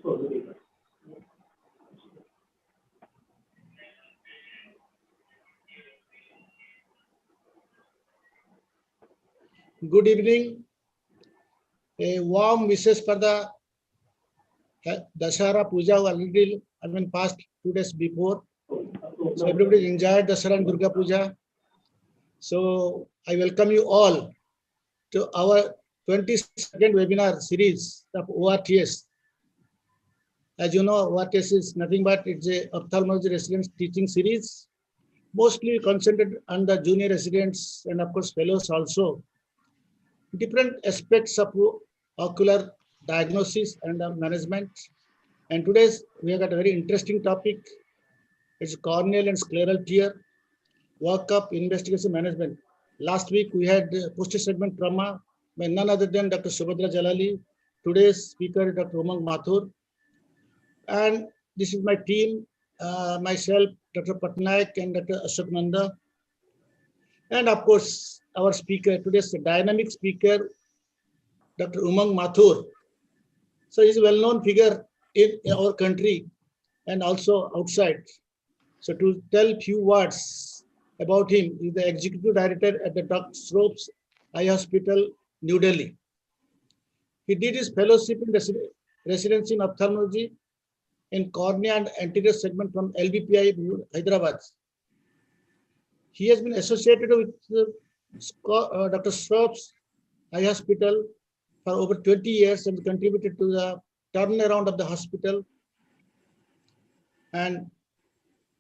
Good evening. A warm wishes for the Dashara Puja already, past 2 days before. So everybody enjoyed Dashara and Durga Puja. So I welcome you all to our 22nd webinar series of ORTS. As you know, ORTS is nothing but it's a ophthalmology residence teaching series, mostly concentrated on the junior residents and of course fellows also. Different aspects of ocular diagnosis and management. And today's we have got a very interesting topic. It's corneal and scleral tear, workup, investigation, management. Last week we had post-segment trauma by none other than Dr. Subhadra Jalali. Today's speaker is Dr. Umang Mathur. And this is my team, myself, Dr. Patnaik and Dr. Ashok Nanda. And of course, our speaker, today's dynamic speaker, Dr. Umang Mathur. So he's a well-known figure in our country and also outside. So to tell few words about him, he's the executive director at the Dr. Sropes Eye Hospital, New Delhi. He did his fellowship in residency in ophthalmology in cornea and anterior segment from LBPI, Hyderabad. He has been associated with Dr. Sropes Eye Hospital for over 20 years and contributed to the turnaround of the hospital. And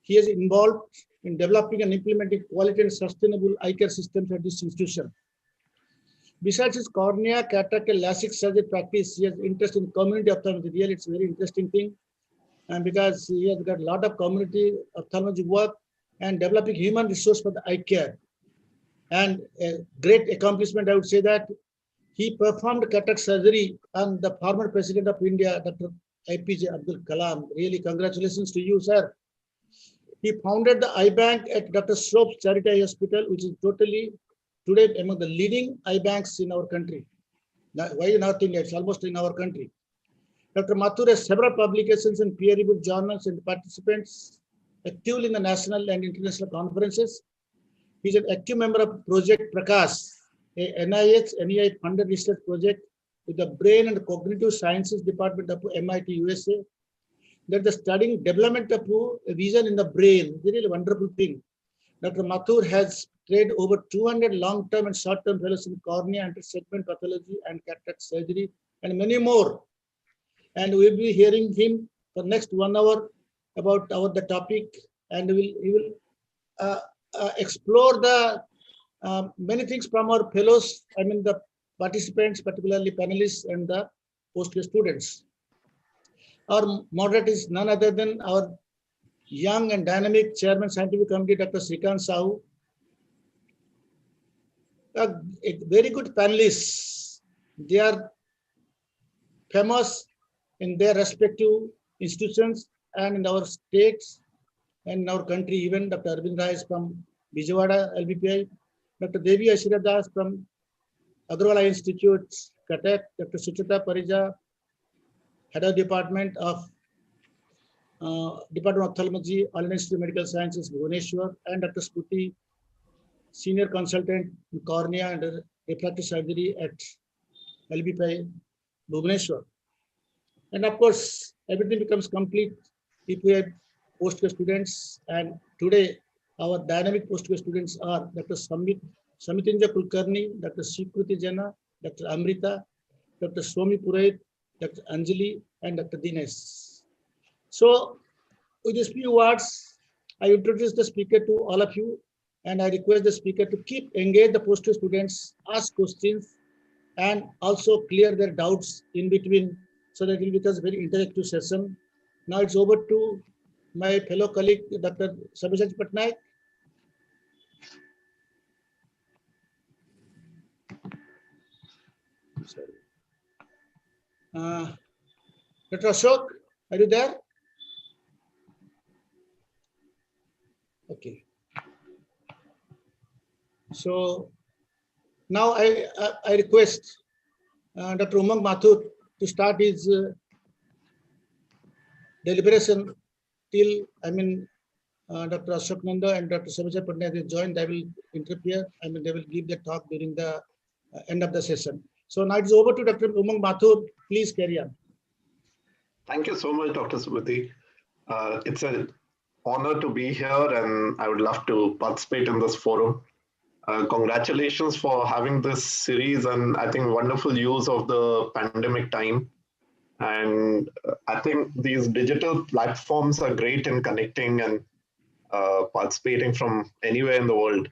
he is involved in developing and implementing quality and sustainable eye care systems at this institution. Besides his cornea, cataract, and LASIK surgery practice, he has interest in community ophthalmology. Really, it's a very interesting thing. And because he has got a lot of community ophthalmology work and developing human resource for the eye care. And a great accomplishment, I would say that he performed cataract surgery on the former president of India, Dr. APJ Abdul Kalam. Really, congratulations to you, sir. He founded the eye bank at Dr. Sropes Charity Eye Hospital, which is totally today among the leading eye banks in our country. Now, why in North India? It's almost in our country. Dr. Mathur has several publications in peer-reviewed journals and participants actively in the national and international conferences. He's an active member of Project Prakash, a NIH funded research project with the Brain and Cognitive Sciences Department of MIT, USA. That the studying development of a vision in the brain, really wonderful thing. Dr. Mathur has trained over 200 long-term and short-term fellows in cornea, anter-segment pathology, and cataract surgery, and many more. And we'll be hearing him for next 1 hour about the topic, and he will explore the many things from our fellows, the participants, particularly panelists and the post-grad students. Our moderator is none other than our young and dynamic chairman scientific committee, Dr. Srikant Sahu. A very good panelists. They are famous in their respective institutions and in our states and in our country. Even Dr. Arvind Rai is from Vijayawada, LBPI. Dr. Devi Ashira Das from Agrawal Eye Institute, Cuttack. Dr. Suchita Parija, Head of Department of Ophthalmology, All India Institute of Medical Sciences, Bhubaneswar, and Dr. Sputi, Senior Consultant in Cornea and Refractive Surgery at LBPI, Bhubaneswar. And of course, everything becomes complete if we have postgrad students. And today, our dynamic postgrad students are Dr. Samitinja Kulkarni, Dr. Sikruti Jana, Dr. Amrita, Dr. Swami Purohit, Dr. Anjali, and Dr. Dinesh. So, with these few words, I introduce the speaker to all of you, and I request the speaker to keep engage the postgrad students, ask questions, and also clear their doubts in between, so that it becomes a very interactive session. Now it's over to my fellow colleague, Dr. Sabyasachi Patnaik. Dr. Ashok, are you there? Okay. So now I request Dr. Umang Mathur to start his deliberation till, Dr. Ashok Nanda and Dr. Sabija Patnaik will join. They will interfere. They will give the talk during the end of the session. So now it's over to Dr. Umang Mathur. Please carry on. Thank you so much, Dr. Subhuti. It's an honor to be here, and I would love to participate in this forum. Congratulations for having this series, and I think wonderful use of the pandemic time. And I think these digital platforms are great in connecting and participating from anywhere in the world.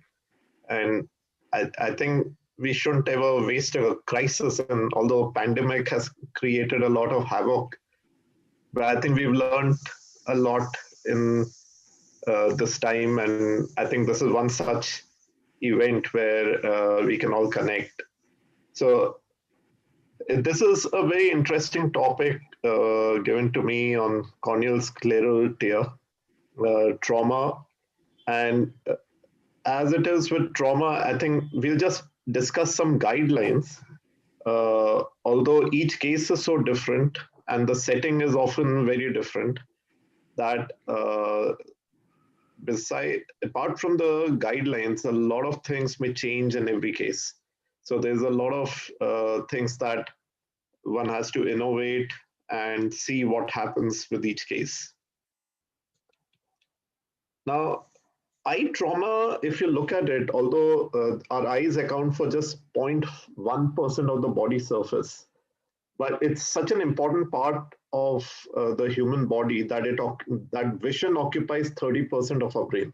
And I think we shouldn't ever waste a crisis. And although pandemic has created a lot of havoc, but I think we've learned a lot in this time. And I think this is one such event where we can all connect. So this is a very interesting topic given to me on corneal scleral tear trauma. And as it is with trauma, I think we'll just discuss some guidelines. Although each case is so different and the setting is often very different, that apart from the guidelines, a lot of things may change in every case. So there's a lot of things that one has to innovate and see what happens with each case. Now, eye trauma, if you look at it, although our eyes account for just 0.1% of the body surface, but it's such an important part of the human body that that vision occupies 30% of our brain.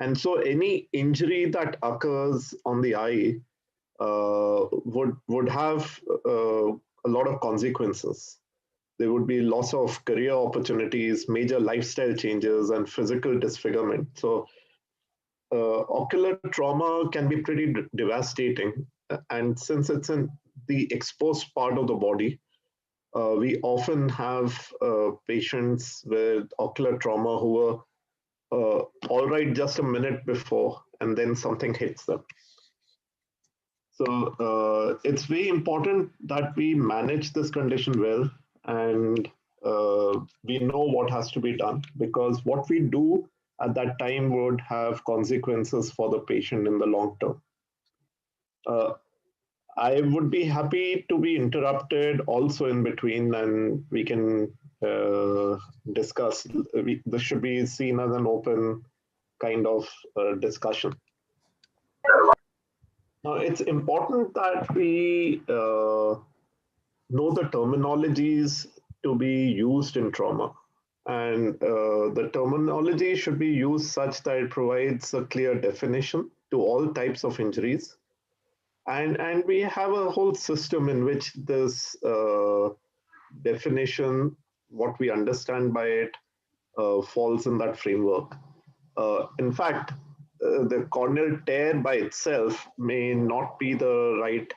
And so any injury that occurs on the eye would have a lot of consequences. There would be loss of career opportunities, major lifestyle changes, and physical disfigurement. So ocular trauma can be pretty devastating. And since it's in the exposed part of the body, we often have patients with ocular trauma who are all right just a minute before, and then something hits them. So it's very important that we manage this condition well, and we know what has to be done, because what we do at that time would have consequences for the patient in the long term. I would be happy to be interrupted also in between, and we can discuss. This should be seen as an open kind of discussion. Now, it's important that we know the terminologies to be used in trauma. And the terminology should be used such that it provides a clear definition to all types of injuries. And we have a whole system in which this definition, what we understand by it, falls in that framework. In fact, the corneal tear by itself may not be the right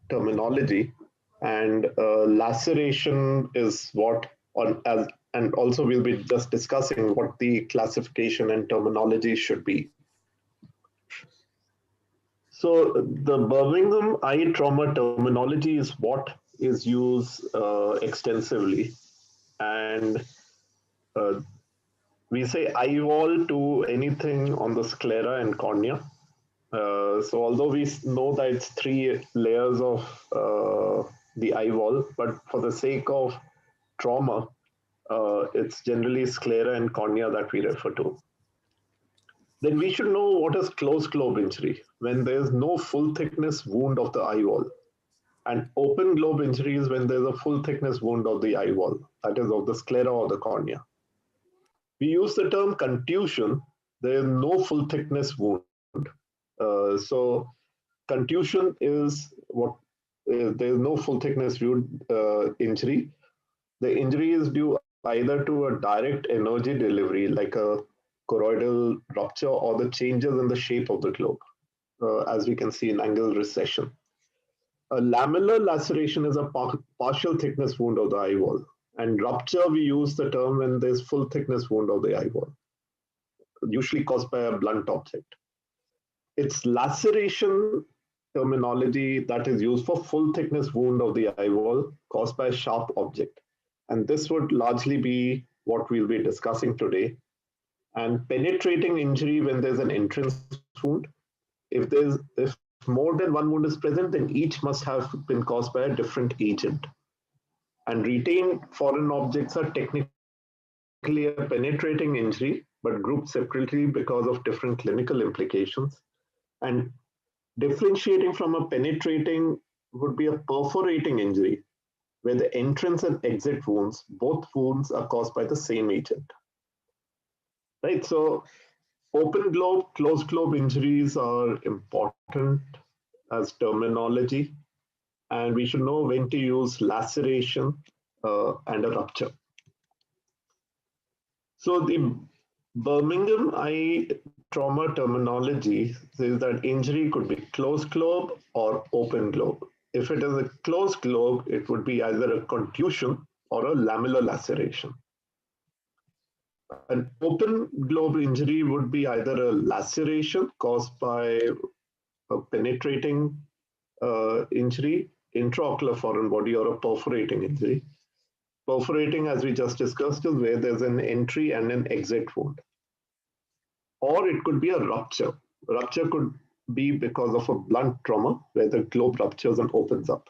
terminology, and laceration is what and also we'll be just discussing what the classification and terminology should be. So the Birmingham eye trauma terminology is what is used extensively, and we say eye wall to anything on the sclera and cornea. So although we know that it's 3 layers of the eye wall, but for the sake of trauma, it's generally sclera and cornea that we refer to. Then we should know what is closed globe injury, when there's no full thickness wound of the eye wall, and open globe injury is when there's a full thickness wound of the eye wall, that is of the sclera or the cornea. We use the term contusion, there is no full thickness wound. So contusion is what there is no full thickness wound injury. The injury is due either to a direct energy delivery, like a choroidal rupture, or the changes in the shape of the globe, as we can see in angle recession. A lamellar laceration is a partial thickness wound of the eye wall, and rupture we use the term when there's full thickness wound of the eye wall, usually caused by a blunt object. Its laceration terminology that is used for full thickness wound of the eye wall caused by a sharp object. And this would largely be what we'll be discussing today. And penetrating injury when there's an entrance wound. If more than one wound is present, then each must have been caused by a different agent. And retained foreign objects are technically a penetrating injury, but grouped separately because of different clinical implications. And differentiating from a penetrating would be a perforating injury, where the entrance and exit wounds, both wounds are caused by the same agent. Right, so open globe, closed globe injuries are important as terminology, and we should know when to use laceration and a rupture. So the Birmingham eye trauma terminology says that injury could be closed globe or open globe. If it is a closed globe, it would be either a contusion or a lamellar laceration. An open globe injury would be either a laceration caused by a penetrating injury, intraocular foreign body, or a perforating injury. Perforating, as we just discussed, is where there's an entry and an exit wound. Or it could be a rupture. Rupture could be because of a blunt trauma where the globe ruptures and opens up.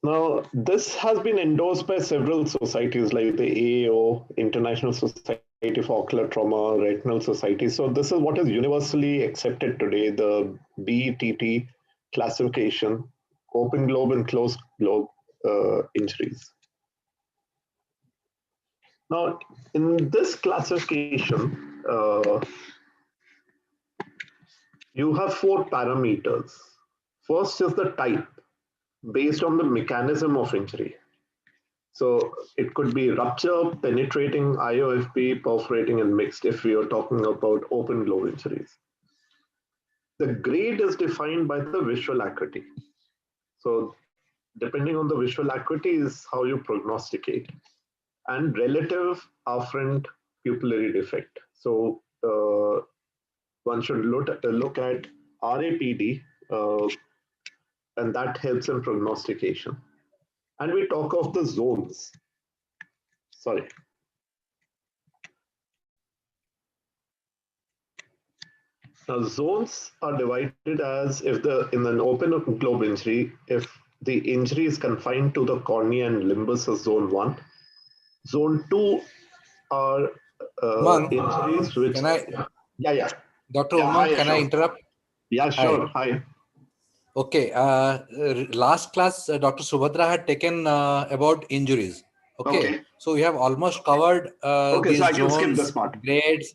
Now, this has been endorsed by several societies like the AAO, International Society for Ocular Trauma, Retinal Society. So this is what is universally accepted today, the BTT classification, open globe and closed globe injuries. Now, in this classification, you have 4 parameters. First is the type, based on the mechanism of injury. So it could be rupture, penetrating, IOFP, perforating, and mixed if we are talking about open globe injuries. The grade is defined by the visual acuity. So depending on the visual acuity is how you prognosticate. And relative afferent pupillary defect. So one should look at RAPD, and that helps in prognostication. And we talk of the zones. Sorry. Now, zones are divided as if in an open globe injury, if the injury is confined to the cornea and limbus as zone 1. Zone 2 are injuries which... Can I? Yeah. Dr. Umang, can I interrupt? Yeah, sure. Hi. Okay. Last class, Dr. Subhadra had taken about injuries. Okay. So we have almost covered these so I can zones, skip this part. grades.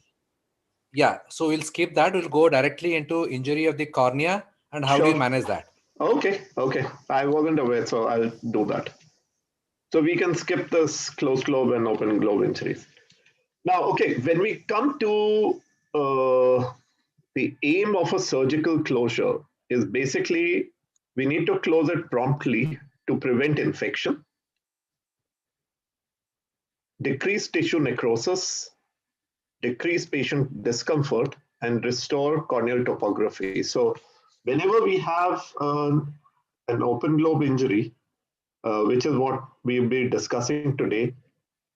Yeah. So we'll skip that. We'll go directly into injury of the cornea and how do you manage that? Okay. I wasn't aware, so I'll do that. So we can skip this closed globe and open globe injuries. Now, okay, when we come to the aim of a surgical closure is basically we need to close it promptly to prevent infection, decrease tissue necrosis, decrease patient discomfort, and restore corneal topography. So whenever we have an open globe injury, which is what we'll be discussing today,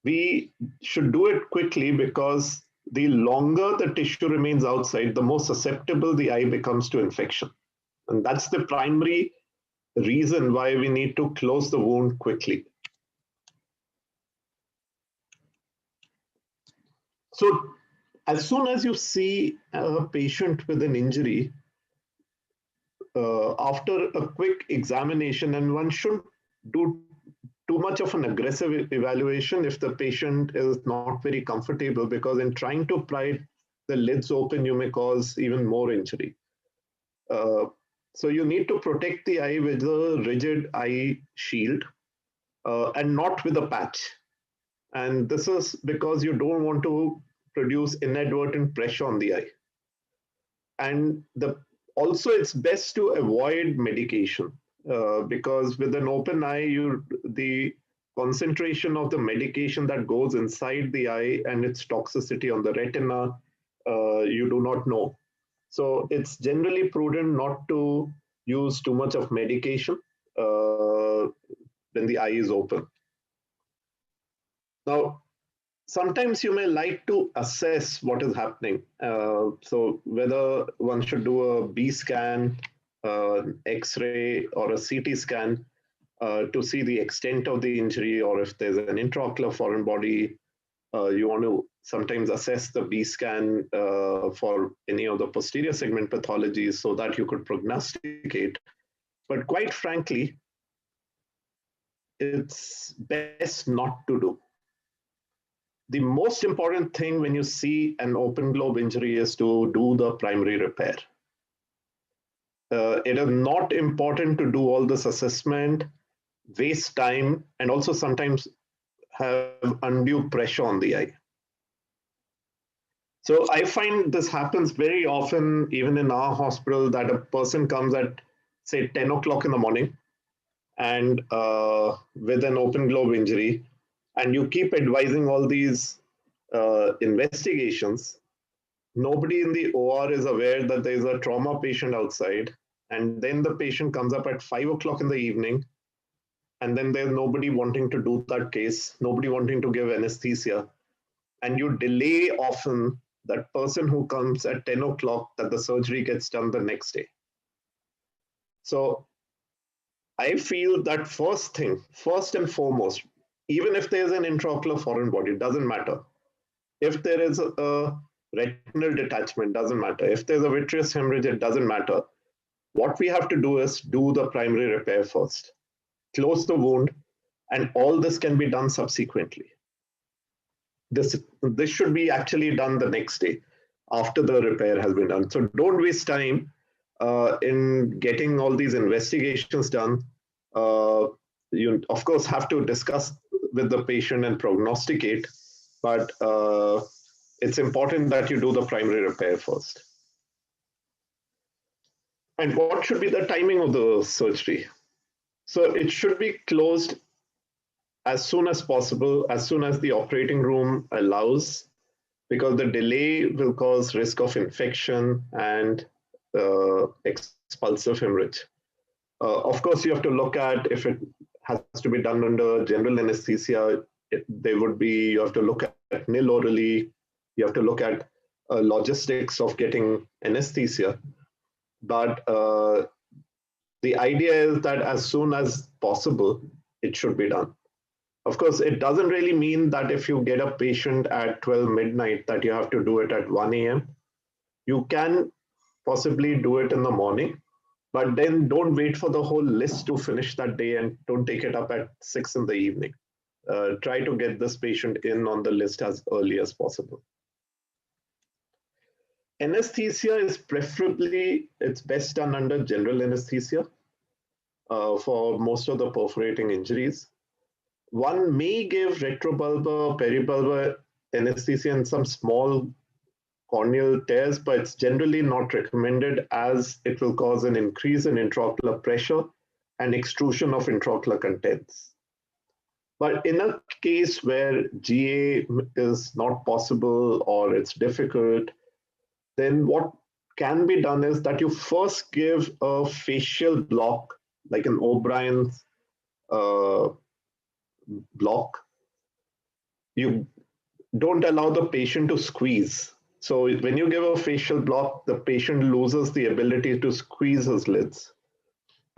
we should do it quickly because the longer the tissue remains outside, the more susceptible the eye becomes to infection. And that's the primary reason why we need to close the wound quickly. So as soon as you see a patient with an injury, after a quick examination, and one shouldn't do too much of an aggressive evaluation if the patient is not very comfortable, because in trying to pry the lids open, you may cause even more injury. So you need to protect the eye with a rigid eye shield and not with a patch. And this is because you don't want to produce inadvertent pressure on the eye. And also it's best to avoid medication because with an open eye, the concentration of the medication that goes inside the eye and its toxicity on the retina you do not know. So it's generally prudent not to use too much of medication when the eye is open. Now, sometimes you may like to assess what is happening. So whether one should do a B scan, X-ray, or a CT scan to see the extent of the injury, or if there's an intraocular foreign body, you want to sometimes assess the B scan for any of the posterior segment pathologies so that you could prognosticate. But quite frankly, it's best not to do. The most important thing when you see an open globe injury is to do the primary repair. It is not important to do all this assessment, waste time, and also sometimes have undue pressure on the eye. So I find this happens very often, even in our hospital, that a person comes at, say, 10 o'clock in the morning and with an open globe injury, and you keep advising all these investigations. Nobody in the OR is aware that there is a trauma patient outside, and then the patient comes up at 5 o'clock in the evening, and then there's nobody wanting to do that case, nobody wanting to give anesthesia, and you delay often that person who comes at 10 o'clock that the surgery gets done the next day. So I feel that first and foremost, even if there's an intraocular foreign body, it doesn't matter. If there is a retinal detachment, doesn't matter. If there's a vitreous hemorrhage, it doesn't matter. What we have to do is do the primary repair first, close the wound, and all this can be done subsequently. This should be actually done the next day after the repair has been done. So don't waste time in getting all these investigations done. You, of course, have to discuss with the patient and prognosticate, but it's important that you do the primary repair first. And what should be the timing of the surgery? So it should be closed as soon as possible, as soon as the operating room allows, because the delay will cause risk of infection and expulsive hemorrhage. Of course, you have to look at if it has to be done under general anesthesia. You have to look at nil orally. You have to look at logistics of getting anesthesia. But the idea is that as soon as possible, it should be done. Of course, it doesn't really mean that if you get a patient at 12 midnight that you have to do it at 1 a.m. You can possibly do it in the morning, but then don't wait for the whole list to finish that day and don't take it up at 6 in the evening. Try to get this patient in on the list as early as possible. Anesthesia is preferably, it's best done under general anesthesia for most of the perforating injuries. One may give retrobulbar, peribulbar anesthesia in some small corneal tears, but it's generally not recommended as it will cause an increase in intraocular pressure and extrusion of intraocular contents. But in a case where GA is not possible or it's difficult, then what can be done is that you first give a facial block, like an O'Brien's block. You don't allow the patient to squeeze. So when you give a facial block, the patient loses the ability to squeeze his lids.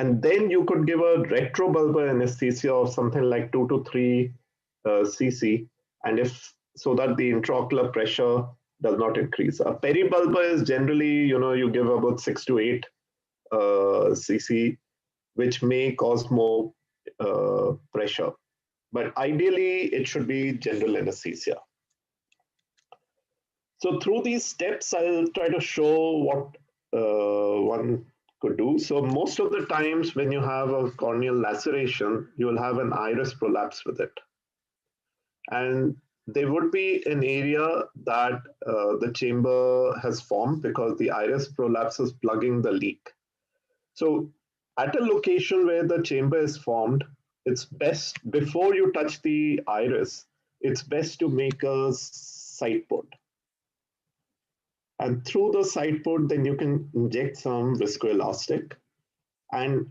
And then you could give a retrobulbar anesthesia of something like 2 to 3 cc, and so that the intraocular pressure does not increase. A peribulbar is generally, you give about 6 to 8 cc, which may cause more pressure. But ideally, it should be general anesthesia. So through these steps, I'll try to show what one could do. So most of the times when you have a corneal laceration, you will have an iris prolapse with it. And there would be an area that the chamber has formed because the iris prolapse is plugging the leak. So at a location where the chamber is formed, it's best, before you touch the iris, it's best to make a sight put. And through the side port, then you can inject some viscoelastic. And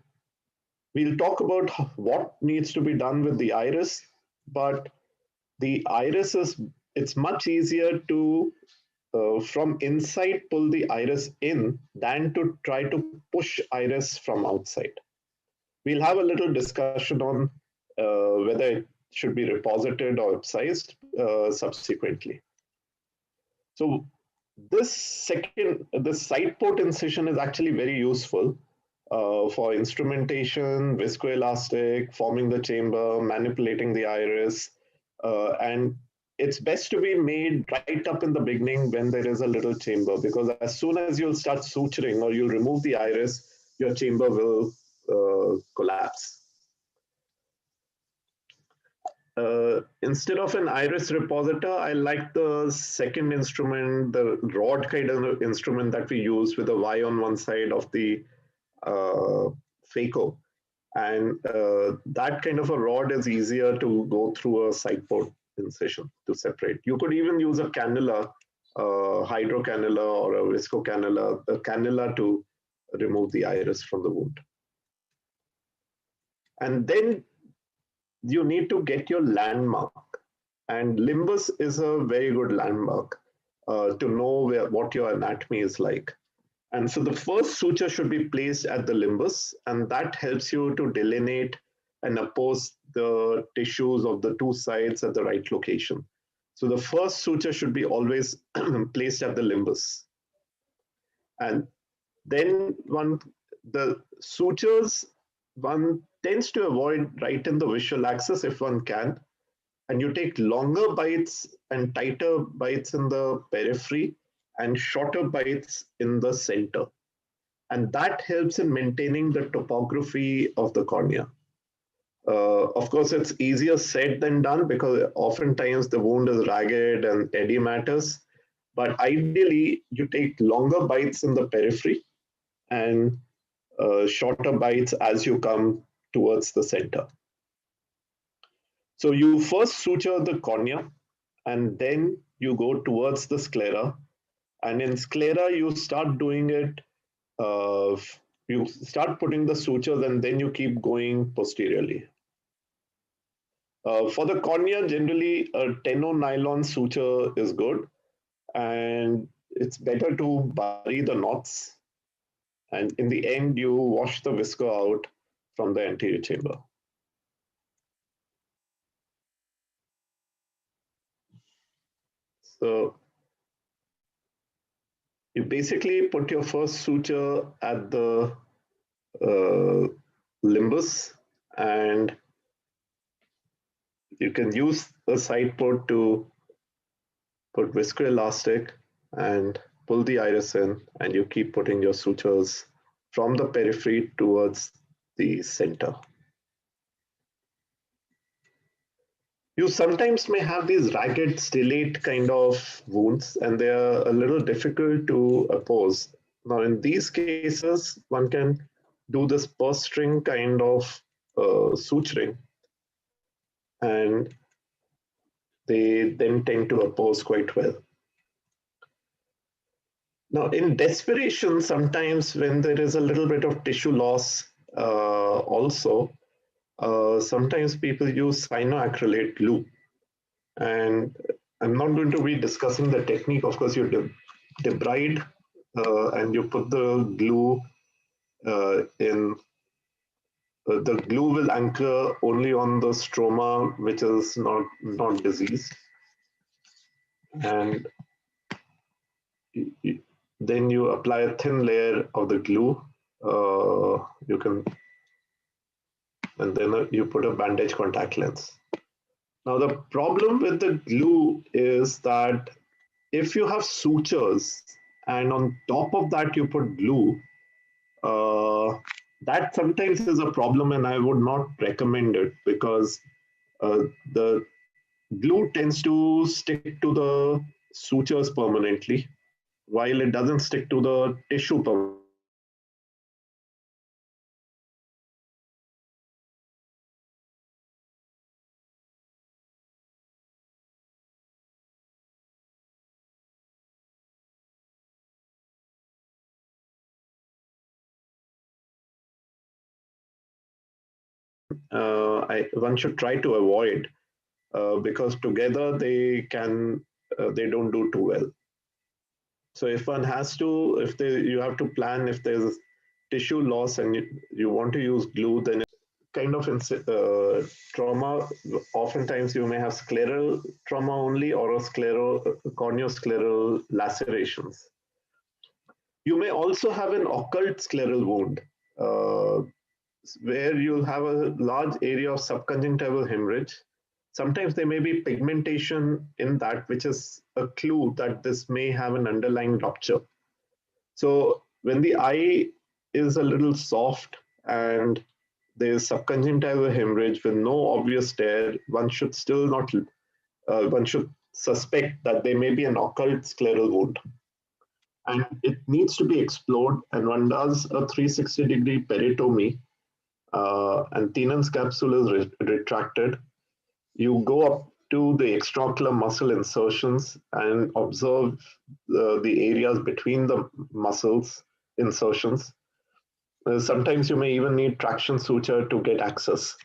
we'll talk about what needs to be done with the iris, but the iris it's much easier to from inside pull the iris in than to try to push iris from outside. We'll have a little discussion on whether it should be reposited or upsized subsequently. So this side port incision is actually very useful for instrumentation, viscoelastic, forming the chamber, manipulating the iris, and it's best to be made right up in the beginning when there is a little chamber, because as soon as you'll start suturing or you'll remove the iris, your chamber will collapse. Instead of an iris repositor, I like the second instrument, the rod kind of instrument that we use with a Y on one side of the phaco. And that kind of a rod is easier to go through a side port incision to separate. You could even use a cannula, hydro cannula or a visco cannula, a cannula to remove the iris from the wound. And then you need to get your landmark. And limbus is a very good landmark to know what your anatomy is like. And so the first suture should be placed at the limbus, and that helps you to delineate and oppose the tissues of the two sides at the right location. So the first suture should be always placed at the limbus. And then the sutures, one tends to avoid right in the visual axis if one can. And you take longer bites and tighter bites in the periphery and shorter bites in the center. And that helps in maintaining the topography of the cornea. Of course, it's easier said than done because oftentimes the wound is ragged and edematous. But ideally, you take longer bites in the periphery and shorter bites as you come towards the center. So you first suture the cornea, and then you go towards the sclera. And in sclera, you start doing it, you start putting the sutures, and then you keep going posteriorly. For the cornea, generally, a tenno nylon suture is good. And it's better to bury the knots. And in the end, you wash the visco out from the anterior chamber. So you basically put your first suture at the limbus, and you can use the side port to put viscoelastic and pull the iris in, and you keep putting your sutures from the periphery towards the center. You sometimes may have these ragged stellate kind of wounds, and they are a little difficult to oppose. Now, in these cases, one can do this purse string kind of suturing, and they then tend to oppose quite well. Now, in desperation, sometimes when there is a little bit of tissue loss also, sometimes people use cyanoacrylate glue. And I'm not going to be discussing the technique. Of course, you debride and you put the glue in. The glue will anchor only on the stroma, which is not diseased. And then you apply a thin layer of the glue. You can, and then you put a bandage contact lens. Now, the problem with the glue is that if you have sutures and on top of that you put glue, that sometimes is a problem, and I would not recommend it because the glue tends to stick to the sutures permanently, while it doesn't stick to the tissue permanently. one should try to avoid because together they don't do too well. So if one has to, you have to plan if there's tissue loss and you want to use glue, then kind of trauma, oftentimes you may have scleral trauma only or a corneal scleral lacerations. You may also have an occult scleral wound where you'll have a large area of subconjunctival hemorrhage. Sometimes there may be pigmentation in that, which is a clue that this may have an underlying rupture. So when the eye is a little soft and there's subconjunctival hemorrhage with no obvious tear, one should still not, one should suspect that there may be an occult scleral wound. And it needs to be explored, and one does a 360-degree peritomy, and Thienen's capsule is retracted. You go up to the extraocular muscle insertions and observe the areas between the muscles insertions. Sometimes you may even need traction suture to get access.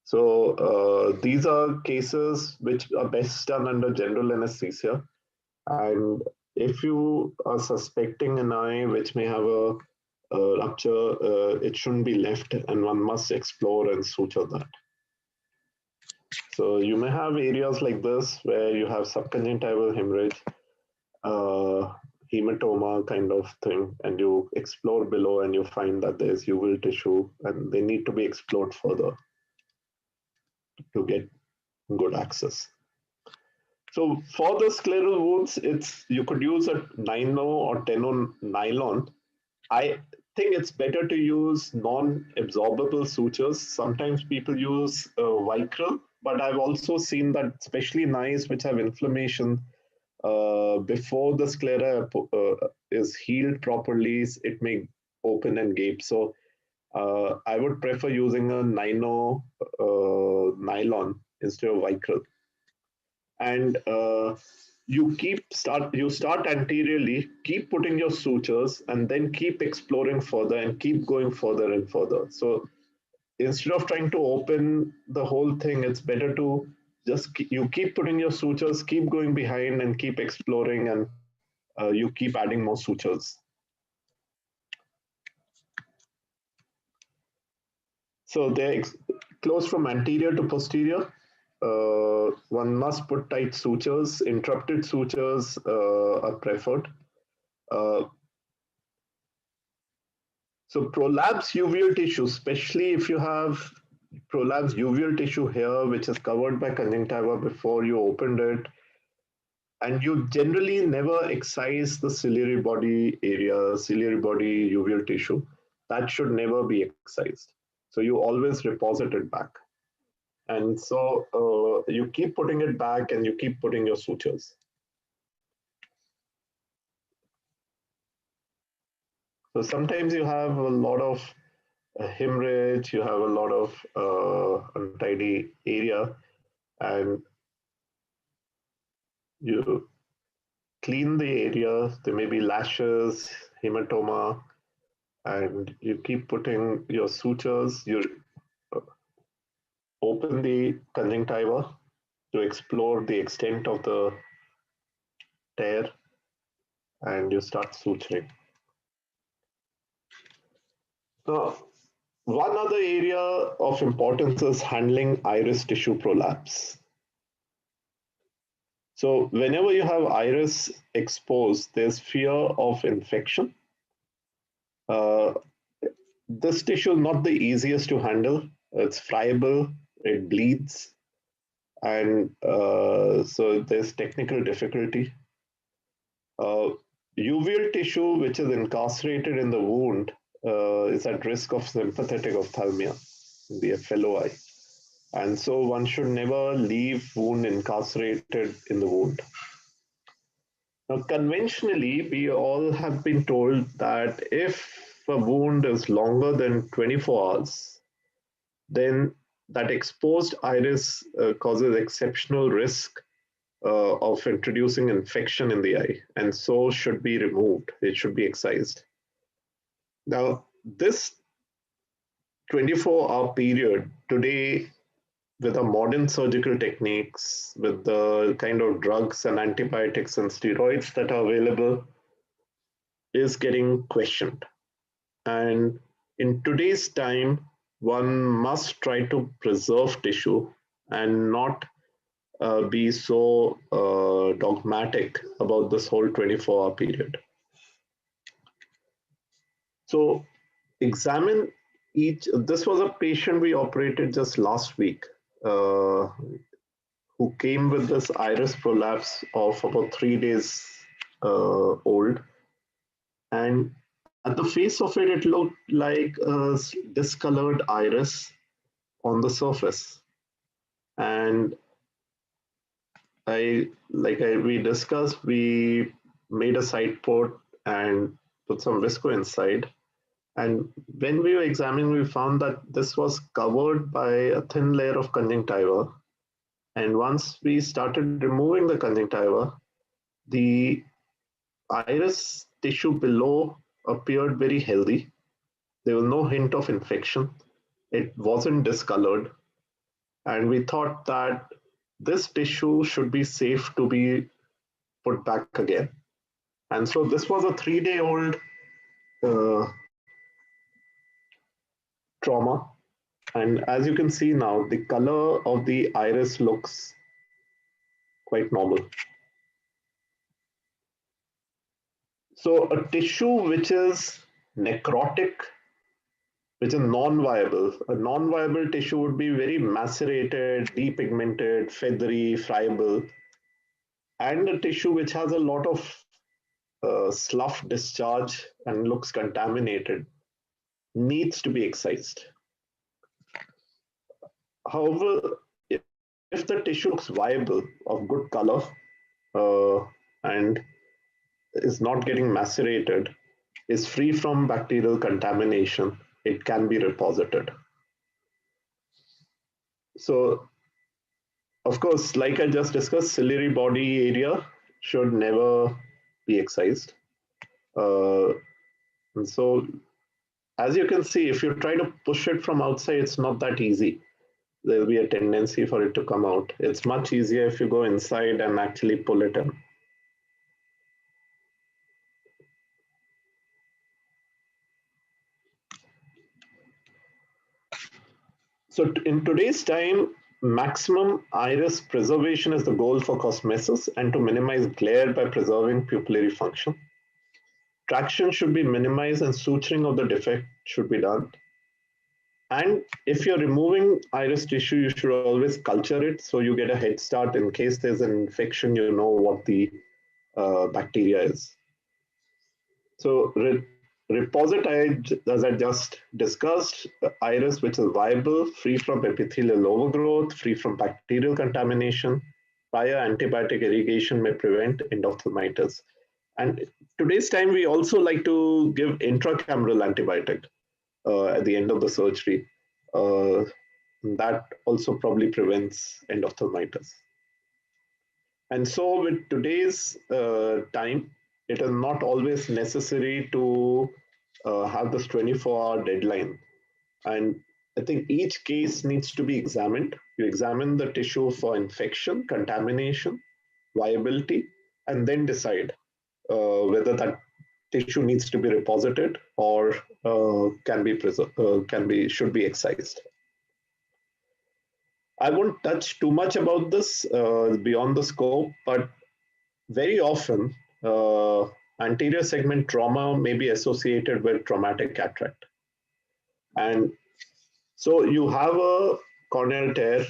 So these are cases which are best done under general anesthesia. And if you are suspecting an eye which may have a rupture, it shouldn't be left, and one must explore and suture that. So you may have areas like this where you have subconjunctival hemorrhage, hematoma kind of thing, and you explore below and you find that there's uveal tissue, and they need to be explored further to get good access. So for the scleral wounds, you could use a 9-0 or 10-0 nylon. I think it's better to use non-absorbable sutures. Sometimes people use Vicryl, but I've also seen that especially in eyes which have inflammation, before the sclera is healed properly, it may open and gape. So I would prefer using a 9-0 nylon instead of Vicryl. And you start anteriorly, keep putting your sutures, and then keep exploring further and keep going further and further. So instead of trying to open the whole thing, it's better to just you keep putting your sutures, keep going behind, and keep exploring, and you keep adding more sutures. So they're close from anterior to posterior. One must put tight sutures. Interrupted sutures are preferred. So prolapse uveal tissue, especially if you have prolapse uveal tissue here, which is covered by conjunctiva before you opened it, and you generally never excise the ciliary body area, ciliary body uveal tissue, that should never be excised. So you always reposit it back. And so you keep putting it back and you keep putting your sutures. So sometimes you have a lot of hemorrhage, you have a lot of untidy area, and you clean the area. There may be lashes, hematoma, and you keep putting your sutures. You open the conjunctiva to explore the extent of the tear, and you start suturing. Now, one other area of importance is handling iris tissue prolapse. So whenever you have iris exposed, there's fear of infection. This tissue is not the easiest to handle. It's friable, it bleeds, and so there's technical difficulty. Uveal tissue, which is incarcerated in the wound, is at risk of sympathetic ophthalmia, the fellow eye. And so one should never leave wound incarcerated in the wound. Now, conventionally, we all have been told that if a wound is longer than 24 hours, then that exposed iris causes exceptional risk of introducing infection in the eye, and so should be removed. It should be excised. Now, this 24-hour period today, with the modern surgical techniques, with the kind of drugs and antibiotics and steroids that are available, is getting questioned. And in today's time, one must try to preserve tissue and not be so dogmatic about this whole 24-hour period. So examine each. This was a patient we operated just last week who came with this iris prolapse of about 3 days old. And at the face of it, it looked like a discolored iris on the surface. And we discussed, we made a side port and put some visco inside. And when we were examining, we found that this was covered by a thin layer of conjunctiva. And once we started removing the conjunctiva, the iris tissue below appeared very healthy. There was no hint of infection. It wasn't discolored. And we thought that this tissue should be safe to be put back again. And so this was a 3-day-old trauma. And as you can see now, the color of the iris looks quite normal. So a tissue which is necrotic, which is non-viable. A non-viable tissue would be very macerated, depigmented, feathery, friable. And a tissue which has a lot of slough discharge and looks contaminated needs to be excised. However, if the tissue looks viable, of good color, and is not getting macerated, is free from bacterial contamination, it can be reposited. So, of course, like I just discussed, ciliary body area should never be excised. And so, as you can see, if you try to push it from outside, it's not that easy. There will be a tendency for it to come out. It's much easier if you go inside and actually pull it in. So in today's time, maximum iris preservation is the goal for cosmesis and to minimize glare by preserving pupillary function. Traction should be minimized and suturing of the defect should be done. And if you're removing iris tissue, you should always culture it so you get a head start in case there's an infection, you know what the bacteria is. So reposit, as I just discussed, iris which is viable, free from epithelial overgrowth, free from bacterial contamination. Prior antibiotic irrigation may prevent endophthalmitis. And today's time, we also like to give intracameral antibiotic at the end of the surgery. That also probably prevents endophthalmitis. And so with today's time, it is not always necessary to have this 24-hour deadline. And I think each case needs to be examined. You examine the tissue for infection, contamination, viability, and then decide whether that tissue needs to be reposited or should be excised. I won't touch too much about this beyond the scope, but very often anterior segment trauma may be associated with traumatic cataract. And so you have a corneal tear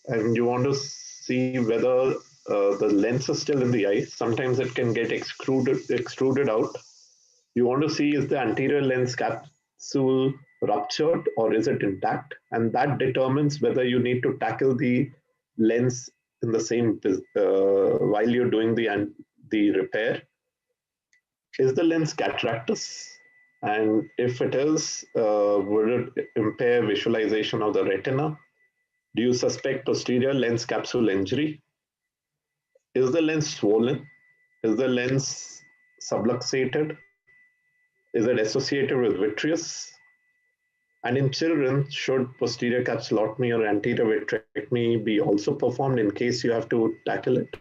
and you want to see whether the lens is still in the eye. Sometimes it can get extruded out. You want to see, is the anterior lens capsule ruptured or is it intact? And that determines whether you need to tackle the lens in the same while you're doing the repair. Is the lens cataractous? And if it is, would it impair visualization of the retina? Do you suspect posterior lens capsule injury? Is the lens swollen? Is the lens subluxated? Is it associated with vitreous? And in children, should posterior capsulotomy or anterior vitrectomy be also performed in case you have to tackle it?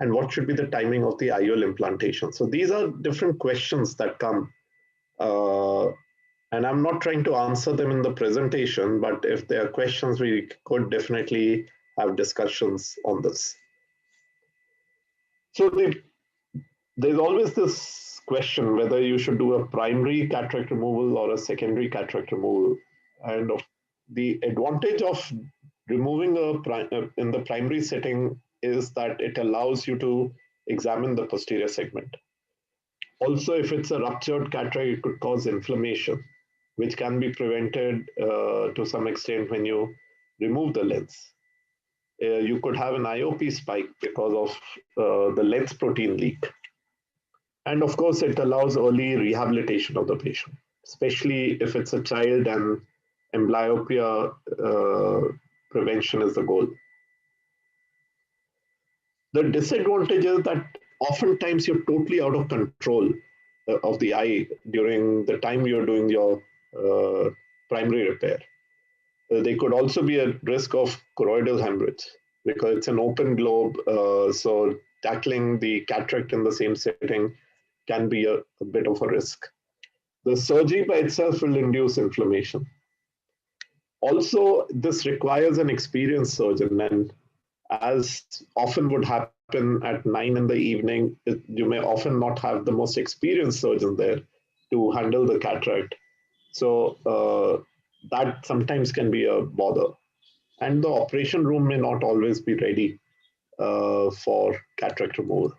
And what should be the timing of the IOL implantation? So these are different questions that come. And I'm not trying to answer them in the presentation, but if there are questions, we could definitely have discussions on this. So there's always this question whether you should do a primary cataract removal or a secondary cataract removal. And the advantage of removing in the primary setting is that it allows you to examine the posterior segment. Also, if it's a ruptured cataract, it could cause inflammation, which can be prevented to some extent when you remove the lens. You could have an IOP spike because of the lens protein leak. And of course, it allows early rehabilitation of the patient, especially if it's a child and amblyopia prevention is the goal. The disadvantage is that oftentimes you're totally out of control of the eye during the time you're doing your primary repair. There could also be a risk of choroidal hemorrhage because it's an open globe. So tackling the cataract in the same setting can be a bit of a risk. The surgery by itself will induce inflammation. Also, this requires an experienced surgeon, and as often would happen at 9 in the evening, you may often not have the most experienced surgeon there to handle the cataract. So that sometimes can be a bother. And the operation room may not always be ready for cataract removal.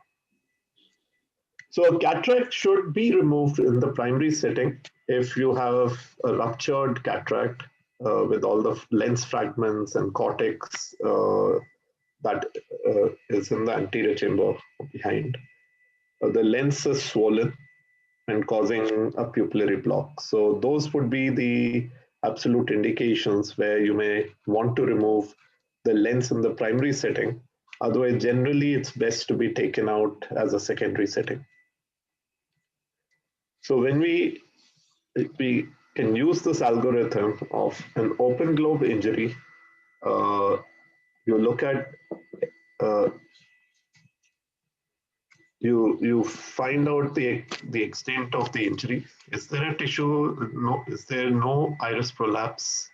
So a cataract should be removed in the primary setting if you have a ruptured cataract with all the lens fragments and cortex that is in the anterior chamber behind. The lens is swollen and causing a pupillary block. So those would be the absolute indications where you may want to remove the lens in the primary setting. Otherwise, generally, it's best to be taken out as a secondary setting. So when we can use this algorithm of an open globe injury, you look at you find out the extent of the injury. Is there a tissue? No. Is there no iris prolapse?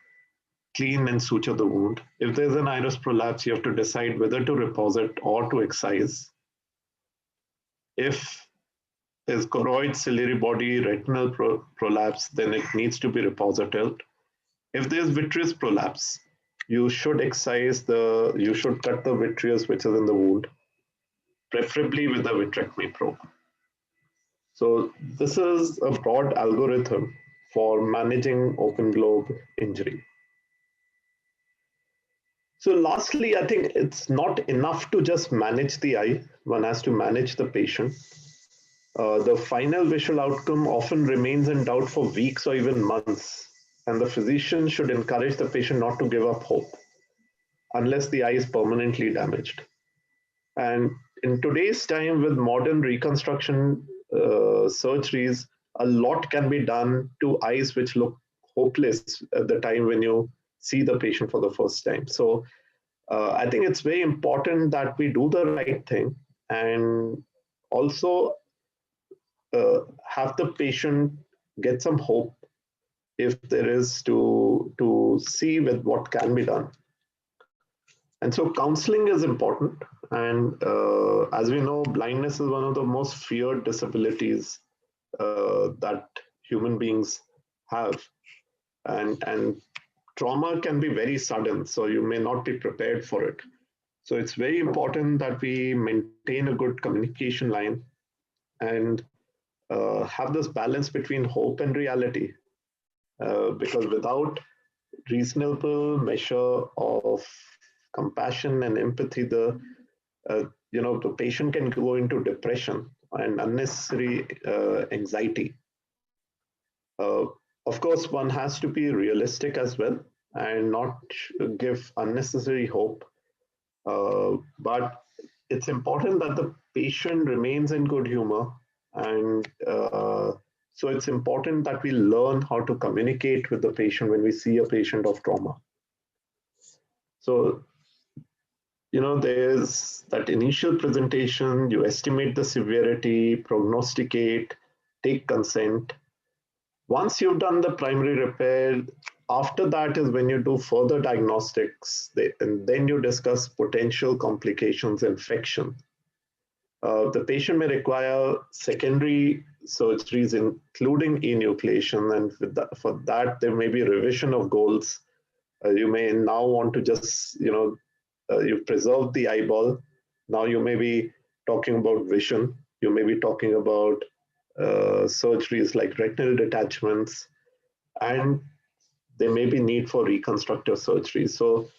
Clean and suture the wound. If there's an iris prolapse, you have to decide whether to reposit or to excise. If there's choroid, ciliary body, retinal prolapse, then it needs to be reposited. If there's vitreous prolapse, you should excise you should cut the vitreous which is in the wound, preferably with a vitrectomy probe. So this is a broad algorithm for managing open globe injury. So lastly, I think it's not enough to just manage the eye. One has to manage the patient. The final visual outcome often remains in doubt for weeks or even months, and the physician should encourage the patient not to give up hope unless the eye is permanently damaged. And in today's time with modern reconstruction surgeries, a lot can be done to eyes which look hopeless at the time when you see the patient for the first time. So I think it's very important that we do the right thing and also have the patient get some hope if there is to see with what can be done. And so counseling is important. And as we know, blindness is one of the most feared disabilities that human beings have. And trauma can be very sudden, so you may not be prepared for it. So it's very important that we maintain a good communication line and have this balance between hope and reality. Because without reasonable measure of compassion and empathy, the patient can go into depression and unnecessary anxiety. Of course, one has to be realistic as well and not give unnecessary hope. But it's important that the patient remains in good humor and So it's important that we learn how to communicate with the patient when we see a patient of trauma. So, there's that initial presentation, you estimate the severity, prognosticate, take consent. Once you've done the primary repair, after that is when you do further diagnostics, and then you discuss potential complications, infection. The patient may require secondary surgeries, including enucleation, and for that, there may be revision of goals. You may now want to just, you've preserved the eyeball. Now you may be talking about vision. You may be talking about surgeries like retinal detachments, and there may be need for reconstructive surgery. So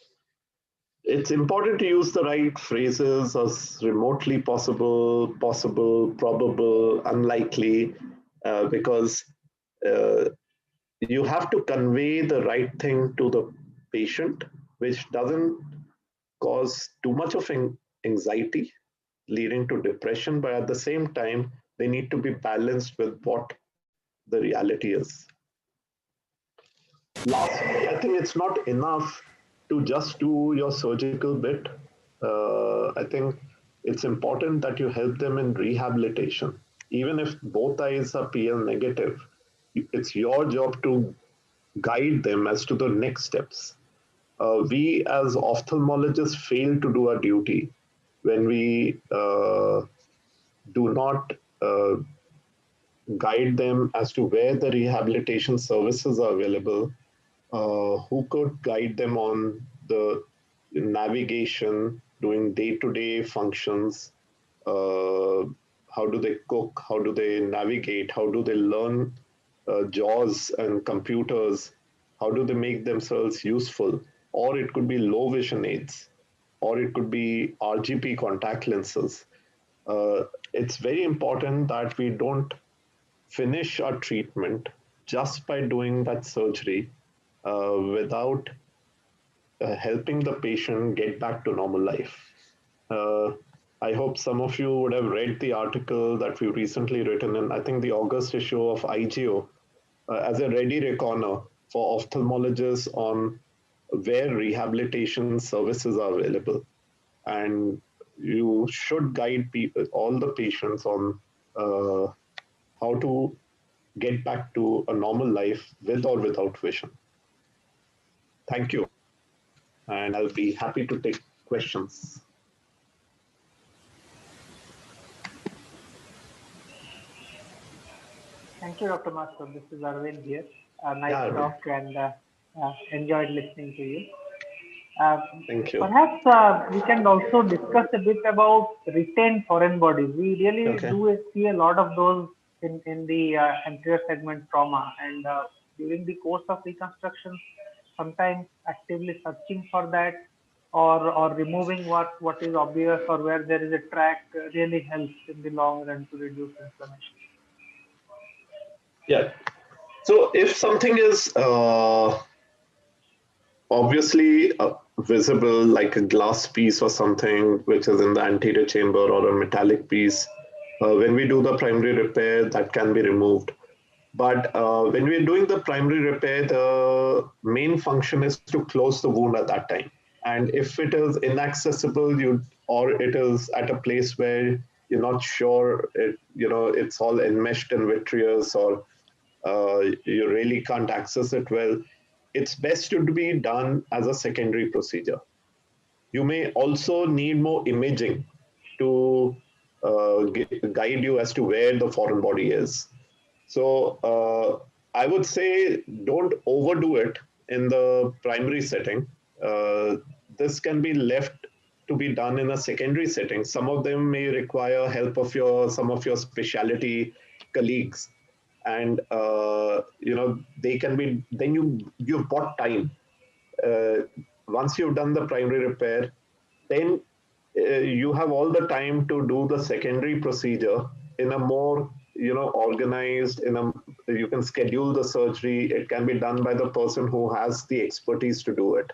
it's important to use the right phrases as remotely possible, probable, unlikely, because you have to convey the right thing to the patient, which doesn't cause too much of anxiety leading to depression, but at the same time, they need to be balanced with what the reality is. Lastly, I think it's not enough to just do your surgical bit. I think it's important that you help them in rehabilitation. Even if both eyes are PL negative, it's your job to guide them as to the next steps. We as ophthalmologists fail to do our duty when we do not guide them as to where the rehabilitation services are available, who could guide them on the navigation, doing day-to-day functions, how do they cook, how do they navigate, how do they learn JAWS and computers, how do they make themselves useful, or it could be low vision aids, or it could be RGP contact lenses. It's very important that we don't finish our treatment just by doing that surgery without helping the patient get back to normal life. I hope some of you would have read the article that we recently written in, I think, the August issue of IGO, as a ready reckoner for ophthalmologists on where rehabilitation services are available. And you should guide people, all the patients on how to get back to a normal life with or without vision. Thank you. And I'll be happy to take questions. Thank you, Dr. Master. This is Arvind here. Nice talk, and enjoyed listening to you. Thank you. Perhaps we can also discuss a bit about retained foreign bodies. We really do see a lot of those in the anterior segment trauma, and during the course of reconstruction, sometimes actively searching for that or removing what is obvious or where there is a track really helps in the long run to reduce inflammation. Yeah. So if something is obviously visible, like a glass piece or something which is in the anterior chamber, or a metallic piece, when we do the primary repair, that can be removed. But when we're doing the primary repair, the main function is to close the wound at that time. And if it is inaccessible, or it is at a place where you're not sure, it's all enmeshed and vitreous, or you really can't access it well, it's best to be done as a secondary procedure. You may also need more imaging to guide you as to where the foreign body is. So I would say don't overdo it in the primary setting. This can be left to be done in a secondary setting. Some of them may require help of some of your specialty colleagues, and they can be. Then you've got time. Once you've done the primary repair, then you have all the time to do the secondary procedure in a more organized. You can schedule the surgery. It can be done by the person who has the expertise to do it,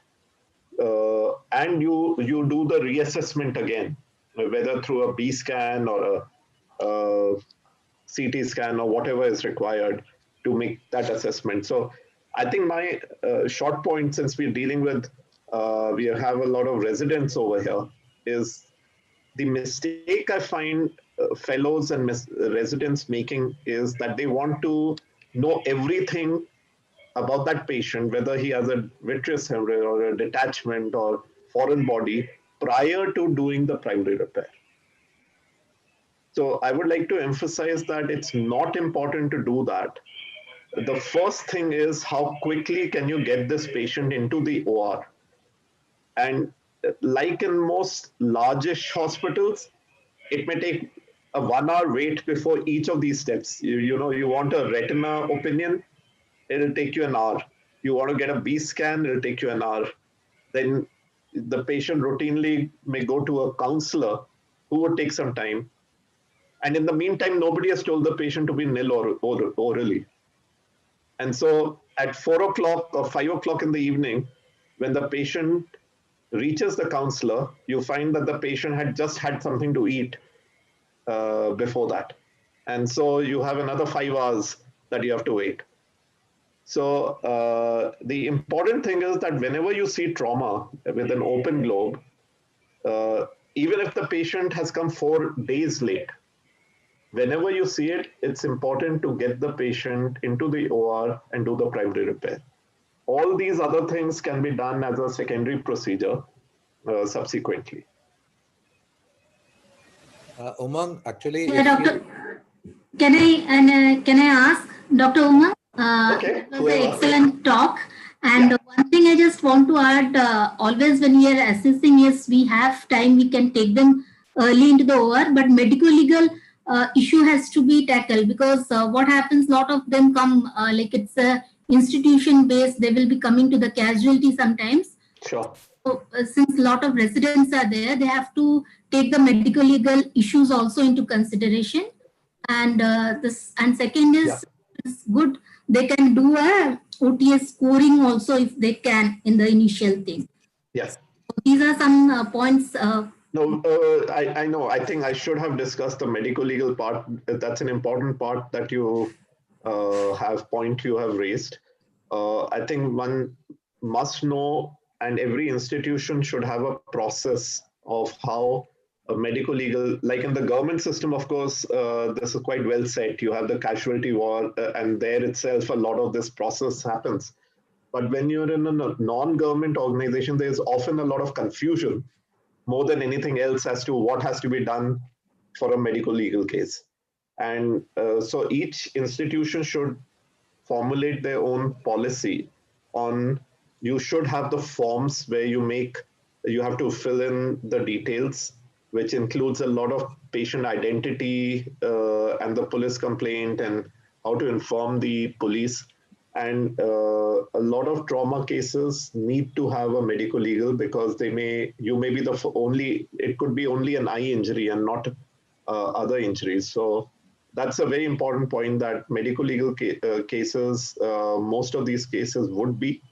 and you do the reassessment again, whether through a B scan or CT scan or whatever is required to make that assessment. So I think my short point, since we're dealing with, we have a lot of residents over here, is the mistake I find fellows and residents making is that they want to know everything about that patient, whether he has a vitreous hemorrhage or a detachment or foreign body, prior to doing the primary repair. So I would like to emphasize that it's not important to do that. The first thing is how quickly can you get this patient into the OR? And like in most largish hospitals, it may take a 1 hour wait before each of these steps. You know, you want a retina opinion, it'll take you an hour. You want to get a B scan, it'll take you an hour. Then the patient routinely may go to a counselor who would take some time. And in the meantime, nobody has told the patient to be nil orally. And so at 4 o'clock or 5 o'clock in the evening, when the patient reaches the counselor, you find that the patient had just had something to eat before that. And so you have another 5 hours that you have to wait. So the important thing is that whenever you see trauma with an open globe, even if the patient has come 4 days late, whenever you see it, it's important to get the patient into the OR and do the primary repair. All these other things can be done as a secondary procedure subsequently. Umang, actually, yeah, Doctor, can I ask Dr. Umang? Okay, it was an excellent talk. And yeah. One thing I just want to add, always when we are assessing, yes, we have time, we can take them early into the OR, but medico-legal issue has to be tackled, because what happens, a lot of them come, like it's a institution based, they will be coming to the casualty sometimes. Sure. So, since a lot of residents are there, they have to take the medical legal issues also into consideration. And second is, it's good, they can do a OTS scoring also if they can in the initial thing. Yes. So these are some points. No, I know. I think I should have discussed the medical legal part. That's an important part that you have raised. I think one must know, and every institution should have a process of how a medical legal, like in the government system, of course, this is quite well set. You have the casualty ward, and there itself, a lot of this process happens. But when you're in a non-government organization, there's often a lot of confusion, more than anything else, as to what has to be done for a medical legal case. And so each institution should formulate their own policy on, you should have the forms where you have to fill in the details, which includes a lot of patient identity and the police complaint and how to inform the police. And a lot of trauma cases need to have a medical legal, because you may be it could be only an eye injury and not other injuries. So that's a very important point, that medical legal cases, most of these cases would be,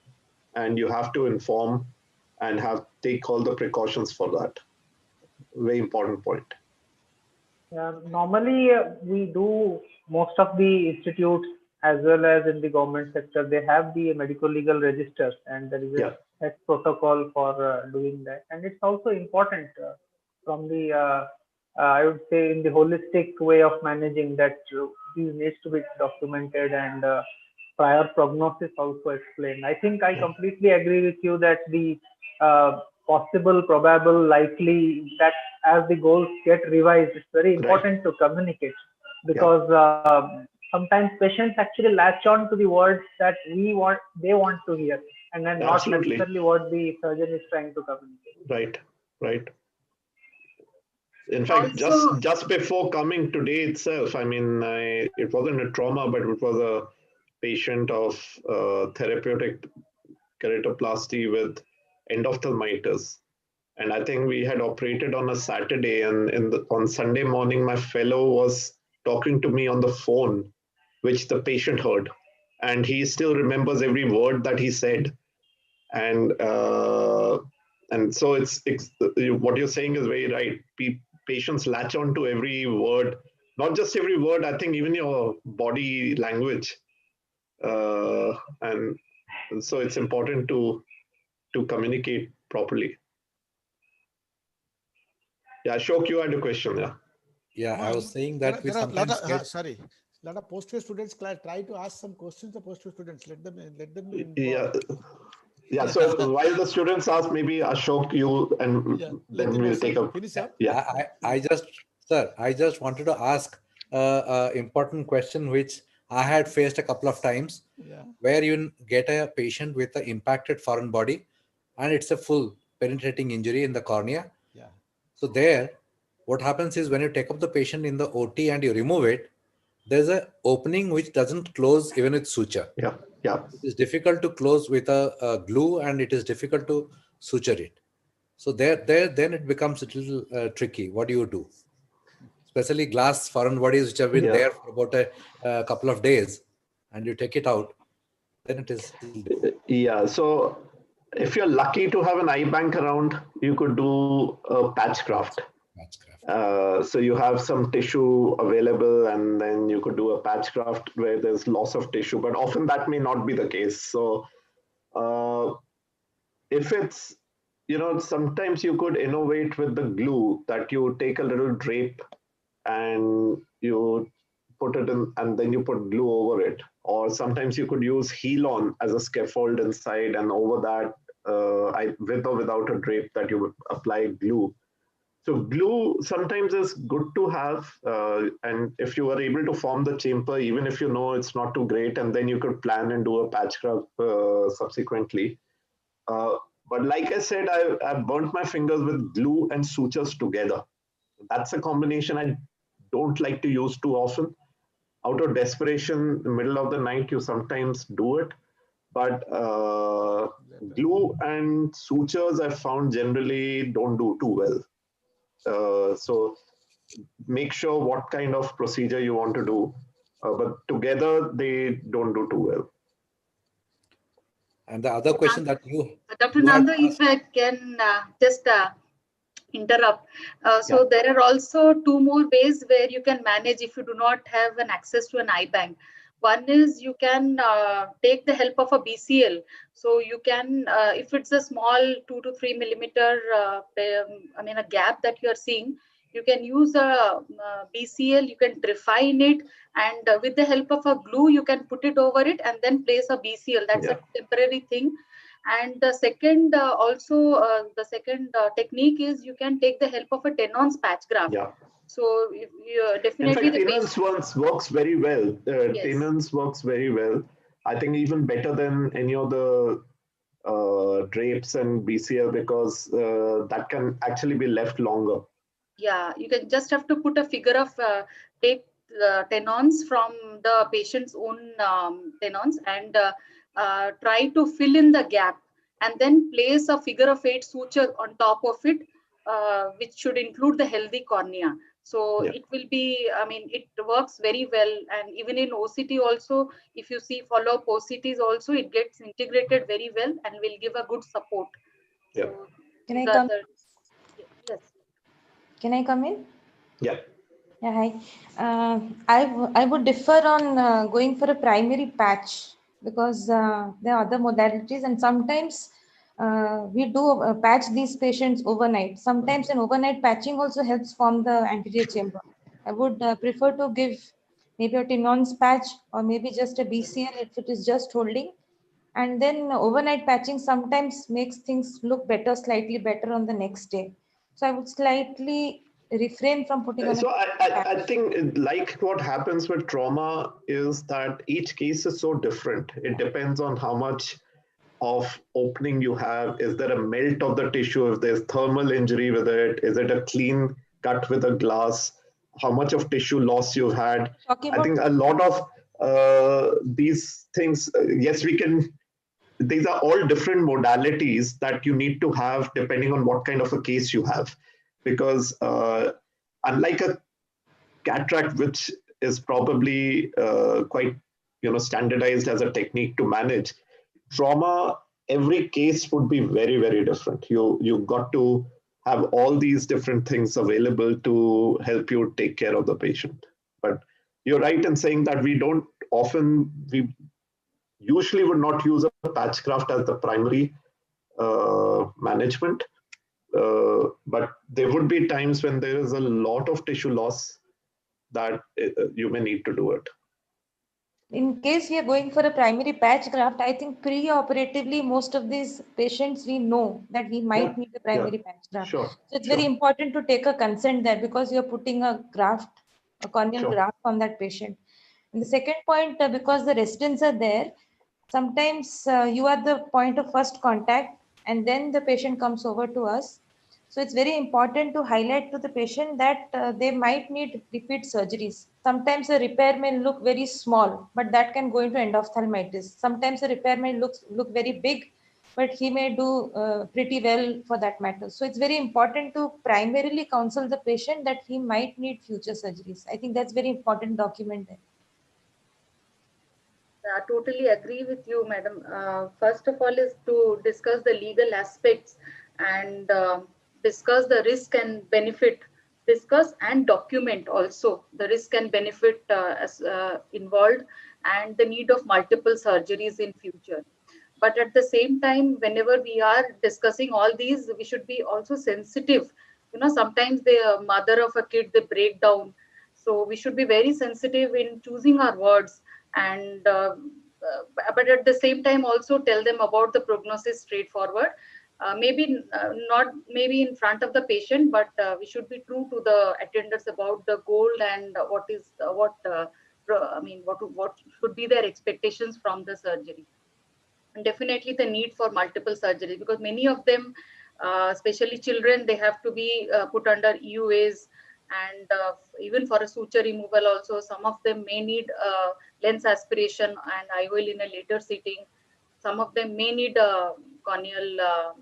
and you have to inform and take all the precautions for that. Very important point. Normally, we do, most of the institutes as well as in the government sector, they have the medical legal registers, and there is a set protocol for doing that. And it's also important from the, I would say, in the holistic way of managing that, these needs to be documented, and prior prognosis also explained. I think I completely agree with you that the possible, probable, likely, that as the goals get revised, it's very important to communicate, because sometimes patients actually latch on to the words that they want to hear, and then not necessarily what the surgeon is trying to communicate. Right. In fact, just before coming today itself, I mean, it wasn't a trauma, but it was a patient of therapeutic keratoplasty with endophthalmitis. And I think we had operated on a Saturday, and on Sunday morning, my fellow was talking to me on the phone, which the patient heard. And he still remembers every word that he said. And so it's what you're saying is very right. Patients latch on to every word not just every word, I think even your body language. And so it's important to communicate properly. Yeah, Ashok, you had a question. Yeah, I was saying that we sometimes get... Sorry, a lot of post-grad students try to ask some questions to post-grad students. Let them Yeah. So while the students ask, maybe Ashok, you, and then we'll take a... Finish up. Yeah. I just wanted to ask an important question which I had faced a couple of times, where you get a patient with an impacted foreign body and it's a full penetrating injury in the cornea. Yeah. So there, what happens is when you take up the patient in the OT and you remove it, there's an opening which doesn't close even with suture. Yeah. It is difficult to close with a glue, and it is difficult to suture it. So then it becomes a little tricky. What do you do? Especially glass foreign bodies which have been there for about a couple of days, and you take it out, then it is... Yeah. So if you're lucky to have an eye bank around, you could do a patch graft. So you have some tissue available, and then you could do a patch graft where there's loss of tissue, but often that may not be the case. So if it's, sometimes you could innovate with the glue, that you take a little drape and you put it in, and then you put glue over it. Or sometimes you could use heel-on as a scaffold inside, and over that, with or without a drape, that you would apply glue. So glue sometimes is good to have, and if you are able to form the chamber, even if you know it's not too great, and then you could plan and do a patch graft subsequently. But like I said, I've burnt my fingers with glue and sutures together. That's a combination I don't like to use too often. Out of desperation, in the middle of the night, you sometimes do it. But glue and sutures, I've found, generally don't do too well. So make sure what kind of procedure you want to do. But together, they don't do too well. And the other question that you... Dr. Nanda, if I can just interrupt. So there are also two more ways where you can manage if you do not have an access to an eye bank. One is you can take the help of a BCL. So you can, if it's a small 2 to 3 millimeter, a gap that you are seeing, you can use a BCL, you can refine it, and with the help of a glue, you can put it over it and then place a BCL. That's a temporary thing. And the second technique is you can take the help of a Tenon's patch graft. Yeah. So if you definitely... In fact, Tenon's works very well. Tenon's works very well. I think even better than any of the drapes and BCL, because that can actually be left longer. Yeah, you can just have to put a figure of take tenons from the patient's own tenons and try to fill in the gap, and then place a figure of 8 suture on top of it, which should include the healthy cornea. So it will be, it works very well. And even in OCT also, if you see follow-up OCTs also, it gets integrated very well and will give a good support. Yeah. So can I come? Yes. Can I come in? Yeah. Yeah, hi. I would differ on going for a primary patch, because there are other modalities, and sometimes we do patch these patients overnight. Sometimes an overnight patching also helps form the anterior chamber. I would prefer to give maybe a Tenon's patch, or maybe just a BCL if it is just holding. And then overnight patching sometimes makes things look better, slightly better on the next day. So I would slightly refrain from putting on. So I think, like what happens with trauma, is that each case is so different. It depends on how much of opening you have. Is there a melt of the tissue? If there's thermal injury with it, is it a clean cut with a glass? How much of tissue loss you've had? I think a lot of these things, yes, we can. These are all different modalities that you need to have depending on what kind of a case you have. Because unlike a cataract, which is probably quite standardized as a technique to manage, trauma, every case would be very, very different. You've got to have all these different things available to help you take care of the patient. But you're right in saying that we usually would not use a patch graft as the primary management. But there would be times when there is a lot of tissue loss that you may need to do it. In case we are going for a primary patch graft, I think pre-operatively, most of these patients, we know that we might need a primary patch graft. Sure. So it's very important to take a consent there, because you're putting a graft, a corneal graft on that patient. And the second point, because the residents are there, sometimes you are the point of first contact, and then the patient comes over to us. So it's very important to highlight to the patient that they might need repeat surgeries. Sometimes a repair may look very small, but that can go into endophthalmitis. Sometimes a repair may look very big, but he may do pretty well for that matter. So it's very important to primarily counsel the patient that he might need future surgeries. I think that's very important document there. I totally agree with you, madam. First of all is to discuss the legal aspects and discuss the risk and benefit, discuss and document also the risk and benefit involved and the need of multiple surgeries in future. But at the same time, whenever we are discussing all these, we should be also sensitive. Sometimes the mother of a kid, they break down. So we should be very sensitive in choosing our words, and but at the same time also tell them about the prognosis straightforward. Maybe not maybe in front of the patient, but we should be true to the attenders about the goal and what should be their expectations from the surgery. And definitely the need for multiple surgeries, because many of them, especially children, they have to be put under EUAs, and even for a suture removal also, some of them may need lens aspiration and IOL in a later sitting. Some of them may need a corneal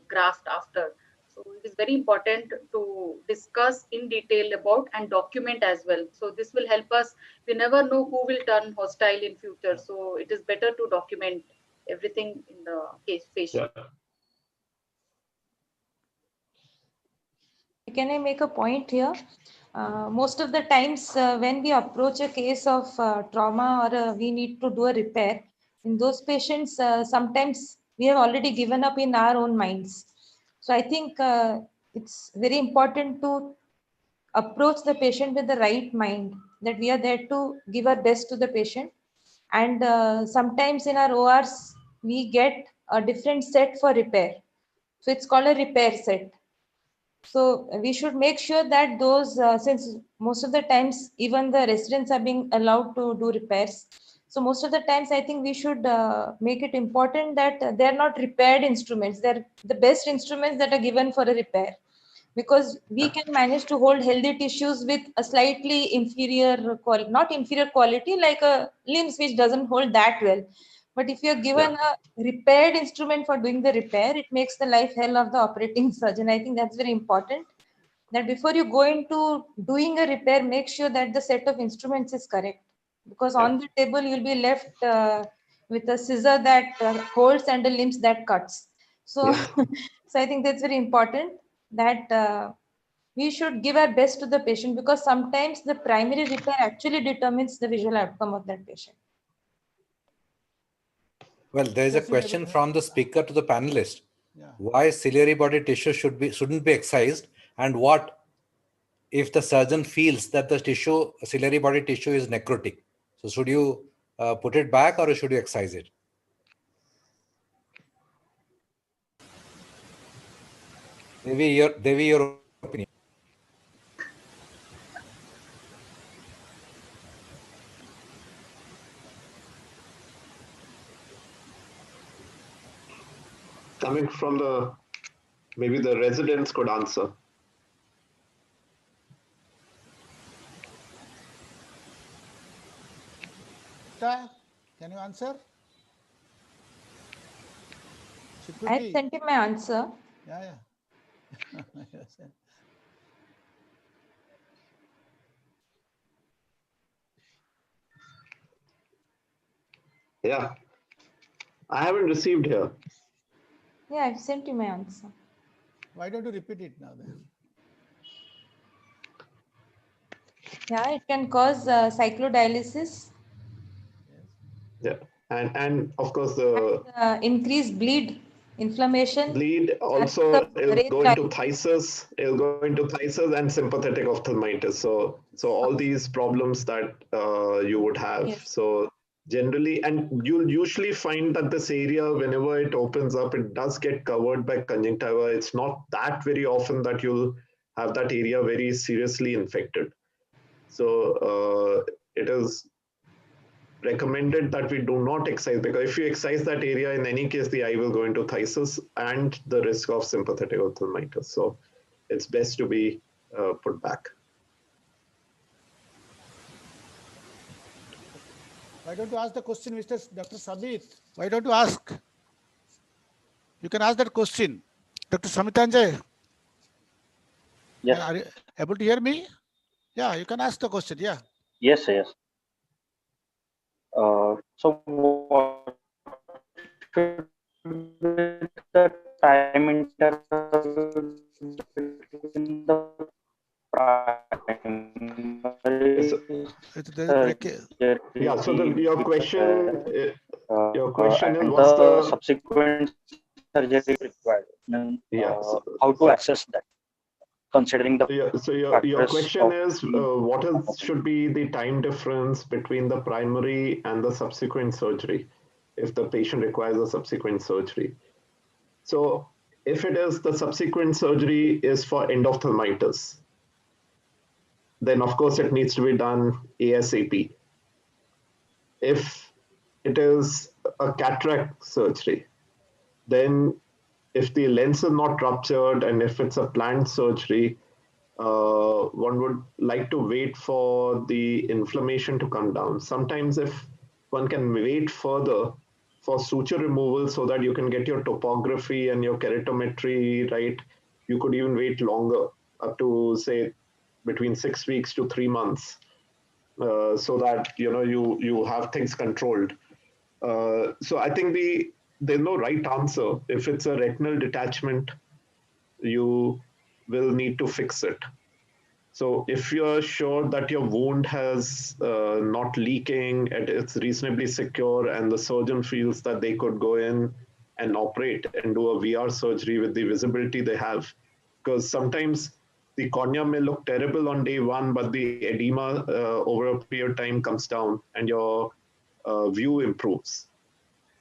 graft after. So it is very important to discuss in detail about and document as well. So this will help us. We never know who will turn hostile in future. So it is better to document everything in the case patient. Can I make a point here? Most of the times when we approach a case of trauma or we need to do a repair, in those patients, sometimes we have already given up in our own minds. So I think it's very important to approach the patient with the right mind, that we are there to give our best to the patient. And sometimes in our ORs, we get a different set for repair. So it's called a repair set. So we should make sure that those, since most of the times, even the residents are being allowed to do repairs. So most of the times, I think we should make it important that they're not repaired instruments. They're the best instruments that are given for a repair, because we can manage to hold healthy tissues with a slightly inferior quality, not inferior quality, like a limbs which doesn't hold that well. But if you're given a repaired instrument for doing the repair, it makes the life hell of the operating surgeon. I think that's very important, that before you go into doing a repair, make sure that the set of instruments is correct. Because on the table, you'll be left with a scissor that holds and a limbs that cuts. So, so I think that's very important, that we should give our best to the patient, because sometimes the primary repair actually determines the visual outcome of that patient. Well, there is a question from the speaker to the panelist. Why ciliary body tissue shouldn't be excised, and what if the surgeon feels that the ciliary body tissue is necrotic? So should you put it back or should you excise it? Devi, your opinion. Coming from maybe the residents could answer. Can you answer? I sent him my answer. Yeah. Yeah. I haven't received here. Yeah, I've sent you my answer. Why don't you repeat it now then? Yeah, it can cause cyclodialysis. Yeah, and of course the Increased bleed, inflammation. bleed And also is rare going child. to phthisis, it'll go into phthisis and sympathetic ophthalmitis. So all these problems that you would have. Yes. So generally, and you'll usually find that this area, whenever it opens up, it does get covered by conjunctiva. It's not that very often that you'll have that area very seriously infected. So it is recommended that we do not excise, because if you excise that area, in any case, the eye will go into phthisis and the risk of sympathetic ophthalmitis. So it's best to be put back. Why don't you ask the question, Mr. Dr. Samit? Why don't you ask? You can ask that question. Dr. Samitanjay. Yes. Are you able to hear me? Yeah, you can ask the question. Yeah. Yes, yes. So what should be the time interval between the primary surgery Yeah, so your question is and what's the the subsequent surgery required? Yes. How to assess that, considering the your question is what should be the time difference between the primary and the subsequent surgery if the patient requires a subsequent surgery. So if it is the subsequent surgery is for endophthalmitis, then of course it needs to be done ASAP. If it is a cataract surgery, then if the lens is not ruptured and if it's a planned surgery, one would like to wait for the inflammation to come down. Sometimes if one can wait further for suture removal so that you can get your topography and your keratometry right, you could even wait longer, up to say between 6 weeks to 3 months, so that you have things controlled. So I think there's no right answer. If it's a retinal detachment, you will need to fix it. So if you're sure that your wound has not leaking and it's reasonably secure and the surgeon feels that they could go in and operate and do a VR surgery with the visibility they have, because sometimes the cornea may look terrible on day one, but the edema over a period of time comes down and your view improves.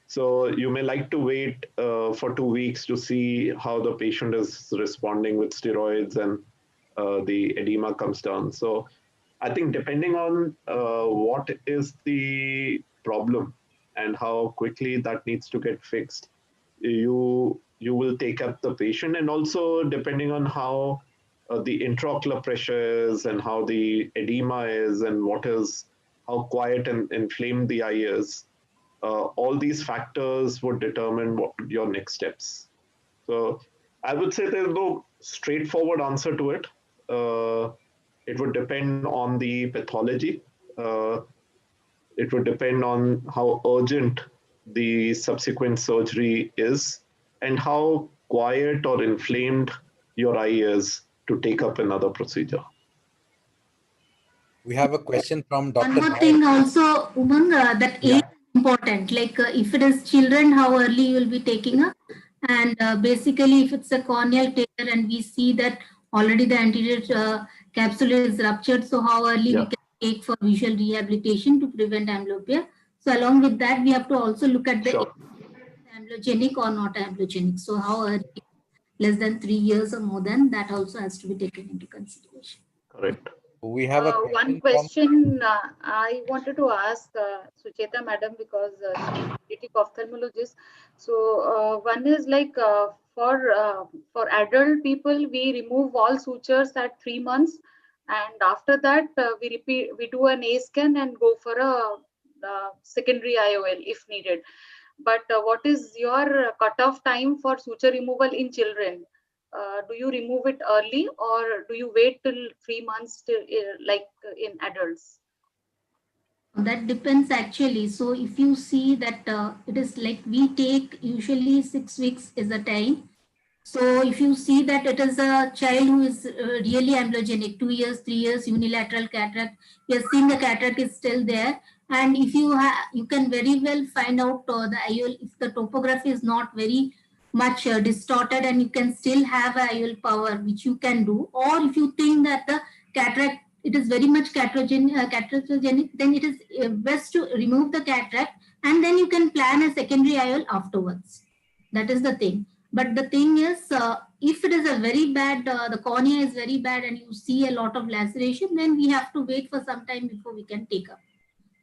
So you may like to wait for 2 weeks to see how the patient is responding with steroids and the edema comes down. So I think depending on what is the problem and how quickly that needs to get fixed, you will take up the patient, and also depending on how the intraocular pressure is and how the edema is and how quiet and inflamed the eye is. All these factors would determine what your next steps. So I would say there's no straightforward answer to it. It would depend on the pathology. It would depend on how urgent the subsequent surgery is and how quiet or inflamed your eye is to take up another procedure. We have a question from Dr. One more thing also, Umang, that age is important. Like if it is children, how early you will be taking up. And basically, if it's a corneal tear and we see that already the anterior capsule is ruptured, so how early we can take for visual rehabilitation to prevent amblyopia. So along with that, we have to also look at the amblyogenic or not amblyogenic. So how early, less than 3 years or more than, that also has to be taken into consideration. Correct. We have a one question I wanted to ask Sucheta madam, because she's a ophthalmologist. So one is like for adult people, we remove all sutures at 3 months, and after that we do an A scan and go for a secondary IOL if needed. But what is your cutoff time for suture removal in children? Do you remove it early or do you wait till 3 months till, like in adults? That depends actually. So if you see that it is like we take usually 6 weeks is the time. So if you see that it is a child who is really amblyogenic, 2 years, 3 years, unilateral cataract, you have seen the cataract is still there. And if you you can very well find out the IOL, if the topography is not very much distorted, and you can still have a IOL power, which you can do. Or if you think that the cataract, it is very much cataractogenic, then it is best to remove the cataract, and then you can plan a secondary IOL afterwards. That is the thing. But the thing is, if it is a very bad, the cornea is very bad and you see a lot of laceration, then we have to wait for some time before we can take up.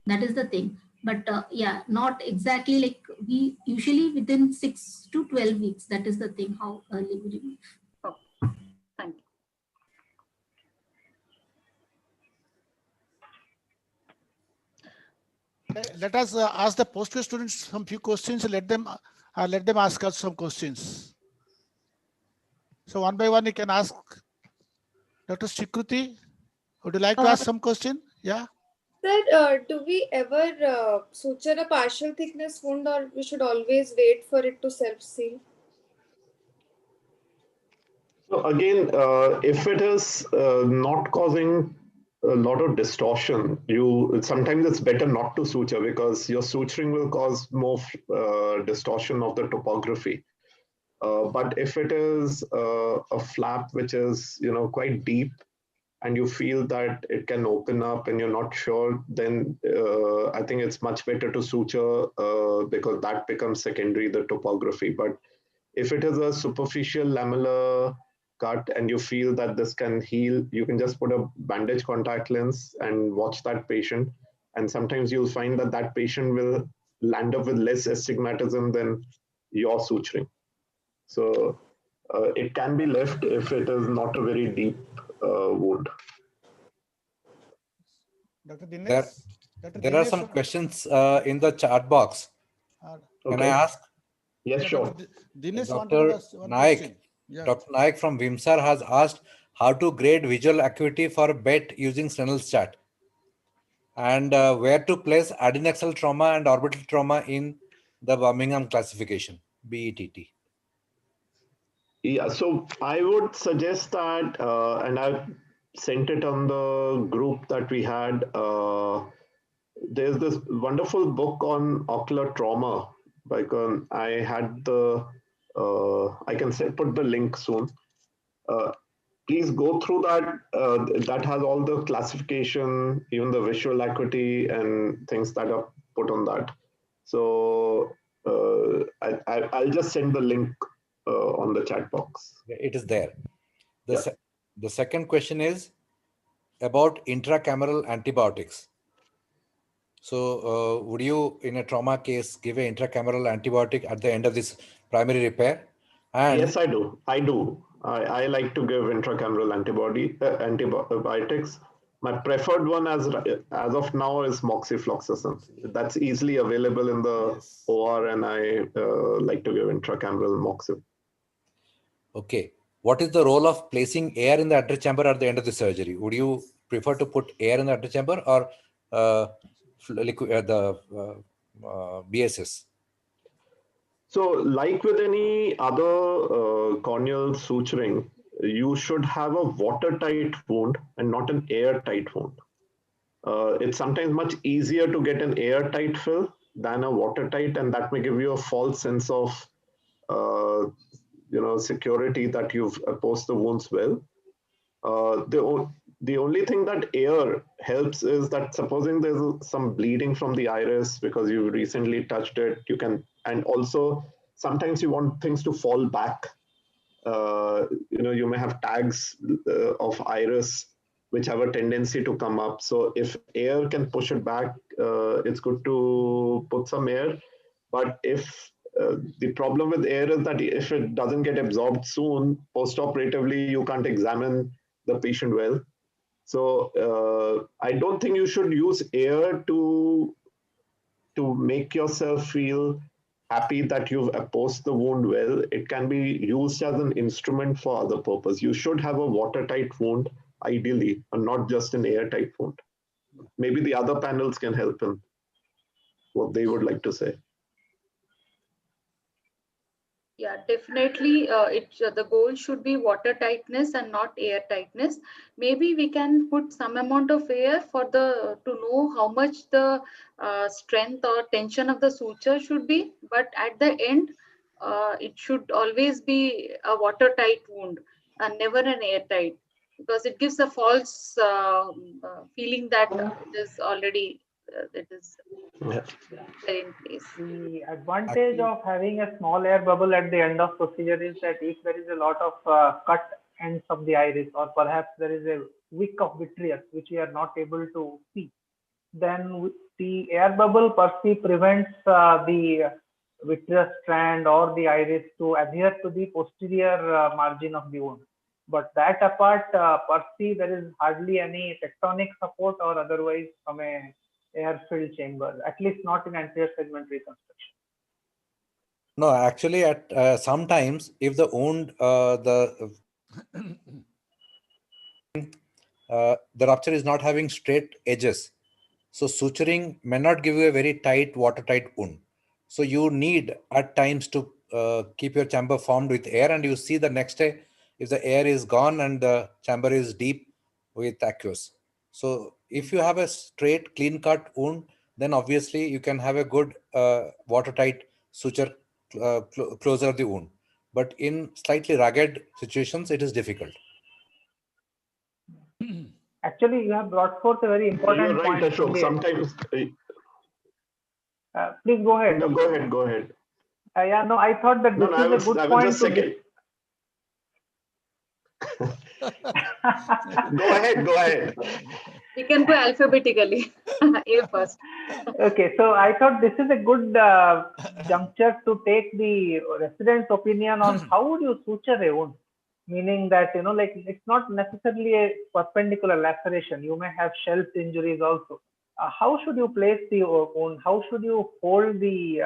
That is the thing. But yeah, not exactly like we usually within 6 to 12 weeks. That is the thing, how early we remove. Oh, thank you. Let us ask the postgrad students some few questions. Let them ask us some questions. So one by one, you can ask. Dr. Shikruti, would you like to ask some question? Yeah. Sir, do we ever suture a partial thickness wound, or we should always wait for it to self-seal? So again, if it is not causing a lot of distortion, sometimes it's better not to suture, because your suturing will cause more distortion of the topography. But if it is a flap which is quite deep, and you feel that it can open up and you're not sure, then I think it's much better to suture, because that becomes secondary, the topography. But if it is a superficial lamellar cut and you feel that this can heal, you can just put a bandage contact lens and watch that patient. And sometimes you'll find that that patient will land up with less astigmatism than your suturing. So it can be left if it is not a very deep wound. Dr. Dinesh, there are some questions in the chat box. Can I ask? Yes, sure. Dr. Naik, yeah. Dr. Naik from Vimsar has asked how to grade visual acuity for BET using Snell's chart, and where to place adnexal trauma and orbital trauma in the Birmingham classification, BETT. Yeah, so I would suggest that, and I've sent it on the group that we had. There's this wonderful book on ocular trauma. I had the, I can put the link soon. Please go through that. That has all the classification, even the visual acuity and things that are put on that. So I'll just send the link on the chat box. It is there. The second question is about intracameral antibiotics. So would you, in a trauma case, give an intracameral antibiotic at the end of this primary repair? And yes, I do. I like to give intracameral antibiotics. My preferred one as of now is moxifloxacin. That's easily available in the OR, and I like to give intracameral moxif. Okay. What is the role of placing air in the antechamber at the end of the surgery? Would you prefer to put air in the antechamber or BSS? So like with any other corneal suturing, you should have a watertight wound and not an airtight wound. It's sometimes much easier to get an airtight fill than a watertight, and that may give you a false sense of security that you've opposed the wounds well. The only thing that air helps is that supposing there's some bleeding from the iris because you recently touched it, you can, and also sometimes you want things to fall back. You may have tags of iris which have a tendency to come up. So if air can push it back, it's good to put some air. But if the problem with air is that if it doesn't get absorbed soon, post-operatively, you can't examine the patient well. So I don't think you should use air to make yourself feel happy that you've opposed the wound well. It can be used as an instrument for other purpose. You should have a watertight wound, ideally, and not just an airtight wound. Maybe the other panels can help in what they would like to say. Yeah, definitely. The goal should be water tightness and not air tightness. Maybe we can put some amount of air for the to know how much the strength or tension of the suture should be. But at the end, it should always be a watertight wound and never an airtight, because it gives a false feeling that it is already it is Yeah. in place. The advantage of having a small air bubble at the end of procedure is that if there is a lot of cut ends of the iris, or perhaps there is a wick of vitreous which we are not able to see, then the air bubble per se prevents the vitreous strand or the iris to adhere to the posterior margin of the wound. But that apart, per se, there is hardly any tectonic support or otherwise from a air-filled chamber, at least not in anterior segment reconstruction. No, actually, at sometimes if the wound, the rupture is not having straight edges, so suturing may not give you a very tight, watertight wound. So you need at times to keep your chamber formed with air, and you see the next day if the air is gone and the chamber is deep with aqueous. So if you have a straight, clean-cut wound, then obviously you can have a good watertight suture closer the wound. But in slightly rugged situations, it is difficult. Actually, you have brought forth a very You're important right, point. Ashok. Sometimes. Please go ahead. No, go ahead. Go ahead. Yeah, no, I thought that this is a good point just to second. Go ahead. Go ahead. We can go alphabetically. A first. Okay, so I thought this is a good juncture to take the resident's opinion on how would you suture a wound, meaning that, you know, like it's not necessarily a perpendicular laceration. You may have shelf injuries also. How should you place the wound? How should you hold the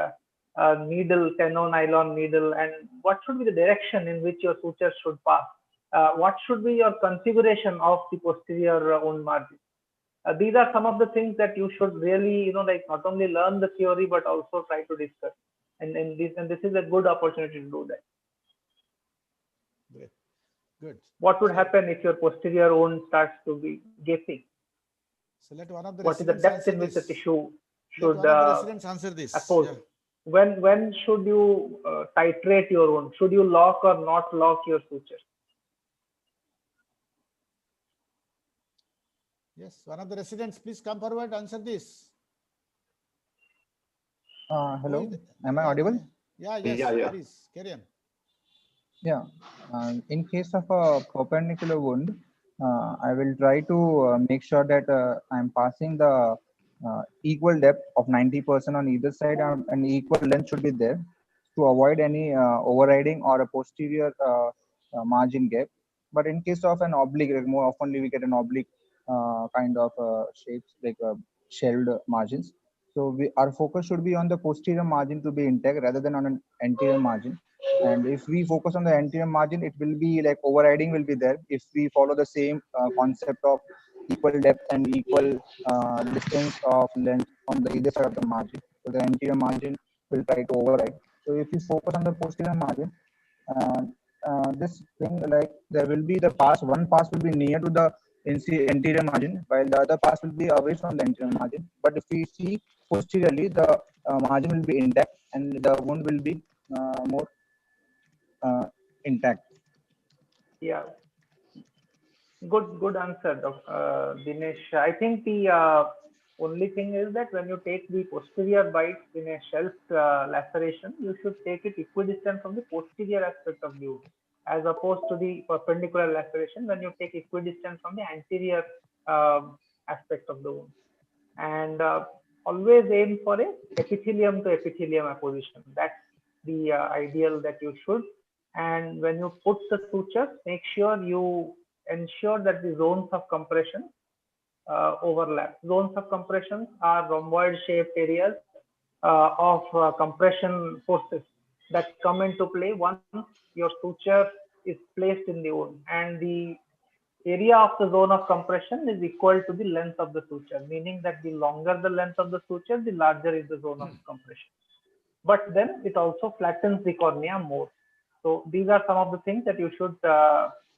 needle, tenonylon needle, and what should be the direction in which your suture should pass? What should be your configuration of the posterior wound margin? These are some of the things that you should really, you know, like not only learn the theory but also try to discuss. And this is a good opportunity to do that. Great. Good. What would happen if your posterior wound starts to be gaping? So let one of the What is the depth in which the tissue should answer this. oppose? Yeah. When should you titrate your wound? Should you lock or not lock your suture? Yes, one of the residents, please come forward, answer this. Hello, am I audible? Yeah, yes, Yeah. please, carry on. Yeah, in case of a perpendicular wound, I will try to make sure that I'm passing the equal depth of 90% on either side, and equal length should be there to avoid any overriding or a posterior margin gap. But in case of an oblique, like more oftenly we get an oblique kind of shapes, like shelved margins. So our focus should be on the posterior margin to be intact rather than on an anterior margin. And if we focus on the anterior margin, it will be like overriding will be there. If we follow the same concept of equal depth and equal distance of length on the either side of the margin, so the anterior margin will try to override. So if you focus on the posterior margin, this thing, like there will be the pass, one pass will be near to the anterior margin, while the other pass will be away from the anterior margin. But if we see posteriorly, the margin will be intact and the wound will be more intact. Yeah, good answer, Dinesh. I think the only thing is that when you take the posterior bite in a shelf laceration, you should take it equidistant from the posterior aspect of the wound, as opposed to the perpendicular laceration when you take equidistant from the anterior aspect of the wound. And always aim for a epithelium to epithelium apposition. That's the ideal that you should. And when you put the suture, make sure you ensure that the zones of compression overlap. Zones of compression are rhomboid shaped areas of compression forces that come into play once your suture is placed in the wound, and the area of the zone of compression is equal to the length of the suture, meaning that the longer the length of the suture, the larger is the zone of compression. But then it also flattens the cornea more. So these are some of the things that you should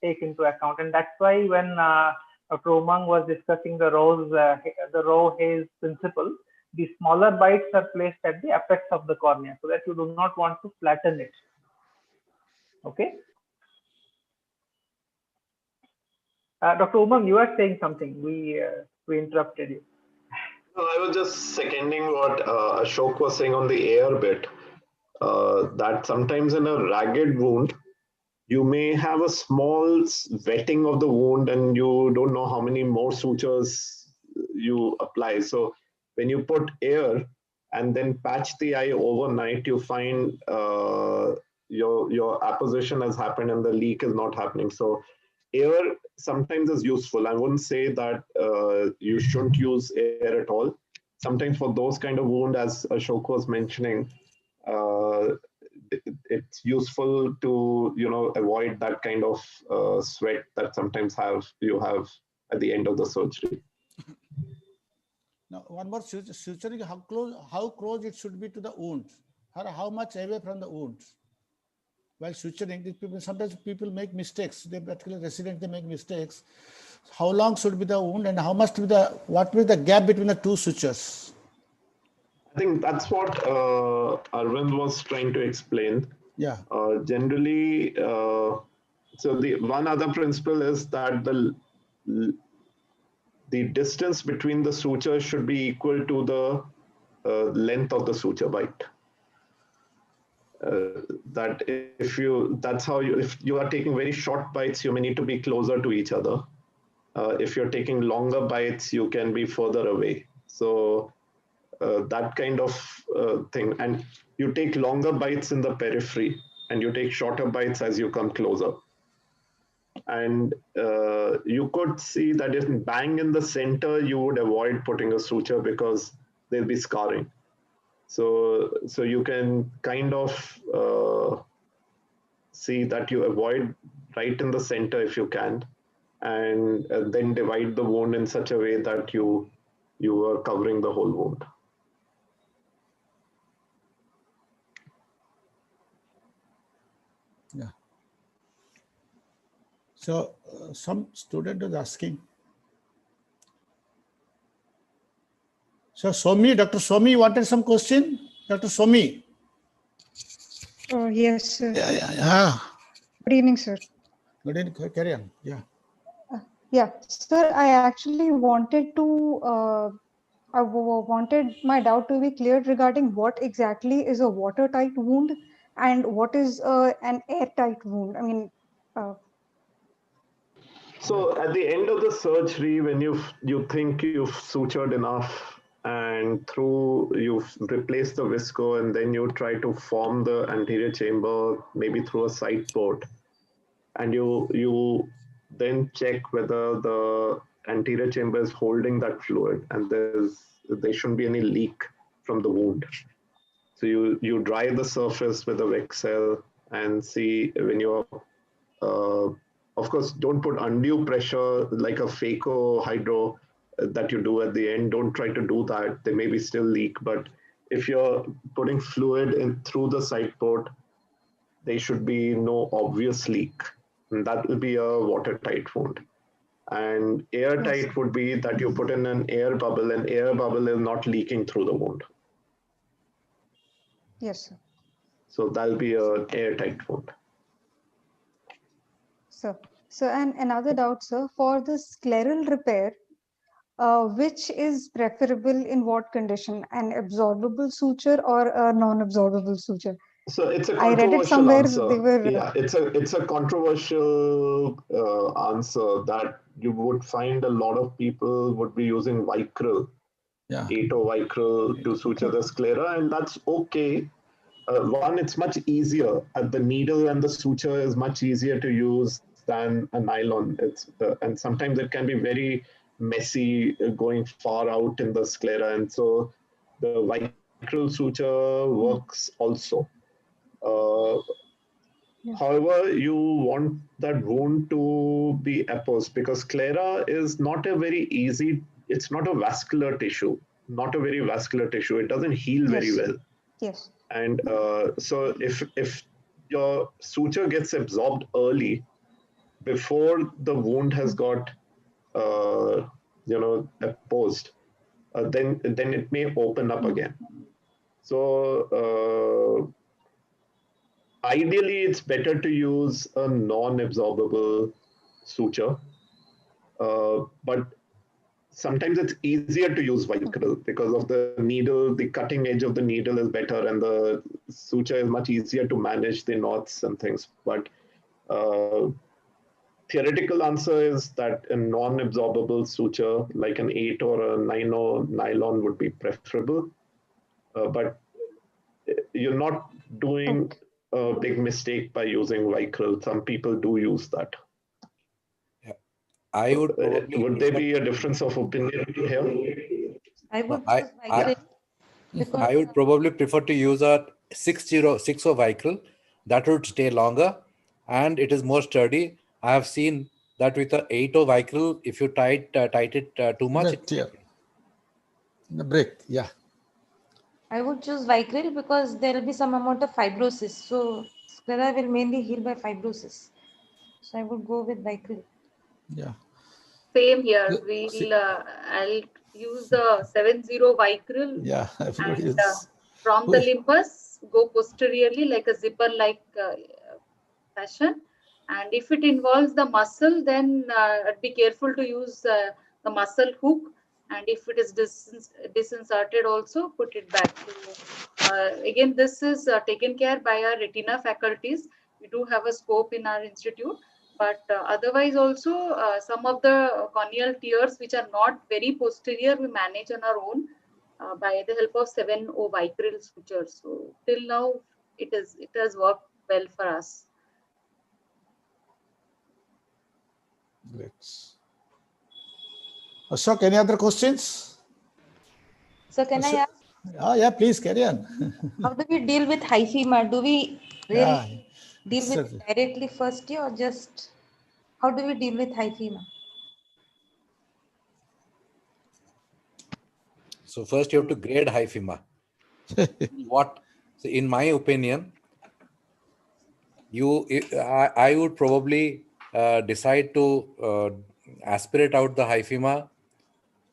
take into account, and that's why when Dr. Umang was discussing the row Hayes principle, the smaller bites are placed at the apex of the cornea, so that you do not want to flatten it. Okay. Dr. Umang, you are saying something. We interrupted you. No, I was just seconding what Ashok was saying on the air bit. That sometimes in a ragged wound, you may have a small wetting of the wound and you don't know how many more sutures you apply. So when you put air and then patch the eye overnight, you find your apposition has happened and the leak is not happening. So air sometimes is useful. I wouldn't say that you shouldn't use air at all. Sometimes for those kind of wound, as Ashok was mentioning, it's useful to avoid that kind of sweat that sometimes you have at the end of the surgery. Now, one more suturing, how close it should be to the wound, or how much away from the wound. While suturing, sometimes people make mistakes. They particularly residents, they make mistakes. How long should be the wound, and what will be the gap between the two sutures? I think that's what Arvind was trying to explain. Yeah. Generally, so the one other principle is that the distance between the sutures should be equal to the length of the suture bite. That if you are taking very short bites, you may need to be closer to each other. If you're taking longer bites, you can be further away. So that kind of thing. And you take longer bites in the periphery and you take shorter bites as you come closer. And you could see that if bang in the center, you would avoid putting a suture because there'll be scarring. So you can kind of see that you avoid right in the center if you can, and then divide the wound in such a way that you are covering the whole wound. Yeah. So some student is asking. So Dr. Somi wanted some question. Dr. Somi. Oh, yes, sir. Yeah. Good evening, sir. Good evening. Carry on. Yeah. Yeah, sir, I actually wanted to, I wanted my doubt to be cleared regarding what exactly is a watertight wound and what is an airtight wound. I mean, So at the end of the surgery, when you think you've sutured enough and you've replaced the visco and then you try to form the anterior chamber, maybe through a side port, and you then check whether the anterior chamber is holding that fluid and there shouldn't be any leak from the wound. So you dry the surface with a Vexel and see when you're of course, don't put undue pressure like a phaco hydro that you do at the end. Don't try to do that. There may be still leak, but if you're putting fluid in through the side port, there should be no obvious leak. And that will be a watertight wound. And airtight would be that you put in an air bubble, and air bubble is not leaking through the wound. yes, sir. So that'll be an airtight wound. So, and another doubt, sir, for the scleral repair, which is preferable in what condition, an absorbable suture or a non-absorbable suture? So it's a I read it somewhere. They were, yeah, it's a controversial answer that you would find a lot of people would be using Vicryl, Vicryl to suture the sclera, and that's okay. One, it's much easier. The needle and the suture is much easier to use than a nylon. And sometimes it can be very messy going far out in the sclera, and so the Vicryl suture works also. However, you want that wound to be apposed because sclera is not a very easy, it's not a vascular tissue, not a very vascular tissue. It doesn't heal very well. Yes. And so if your suture gets absorbed early before the wound has got, opposed, then it may open up again. So ideally, it's better to use a non-absorbable suture, but sometimes it's easier to use vicryl because of the needle. The cutting edge of the needle is better, and the suture is much easier to manage the knots and things. But theoretical answer is that a non-absorbable suture like an 8 or a 9 nylon would be preferable. But you're not doing a big mistake by using vicryl. Some people do use that. I would would there be a difference of opinion here? I would choose vicryl because I would probably prefer to use a 606 vicryl. That would stay longer and it is more sturdy. I have seen that with a 80 vicryl, if you tight it too much, the break, yeah. I would choose vicryl because there will be some amount of fibrosis. So sclera will mainly heal by fibrosis. So I would go with vicryl. Yeah. Same here. I'll use the 70 vicryl. Yeah, everybody and, is. from the limbus, go posteriorly like a zipper-like fashion. And if it involves the muscle, then be careful to use the muscle hook. And if it is disinserted also, put it back. So, again, this is taken care by our retina faculties. We do have a scope in our institute. But otherwise also, some of the corneal tears which are not very posterior, we manage on our own by the help of 7/0 vicryl sutures. So till now, it has worked well for us. Great. Ashok, any other questions? So can I ask? Oh, yeah, please carry on. How do we deal with hyphema? Do we really deal with it directly first year or just how do we deal with hyphema? So first you have to grade hyphema. So in my opinion, I would probably decide to aspirate out the hyphema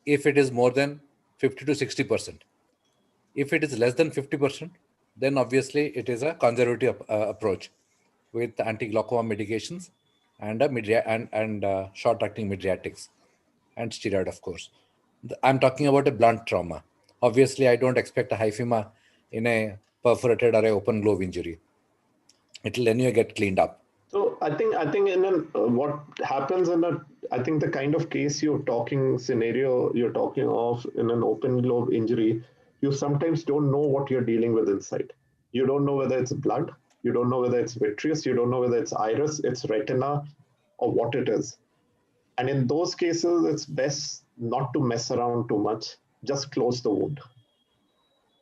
if it is more than 50 to 60%. If it is less than 50%, then obviously it is a conservative approach with anti-glaucoma medications and short-acting mydriatics and steroid, of course. I'm talking about a blunt trauma. Obviously, I don't expect a hyphema in a perforated or a open glove injury. It will anyway get cleaned up. So I think in what happens I think the kind of case you're talking of in an open glove injury, you sometimes don't know what you're dealing with inside. You don't know whether it's blood, you don't know whether it's vitreous, you don't know whether it's iris, it's retina, or what it is. And in those cases, it's best not to mess around too much. Just close the wound.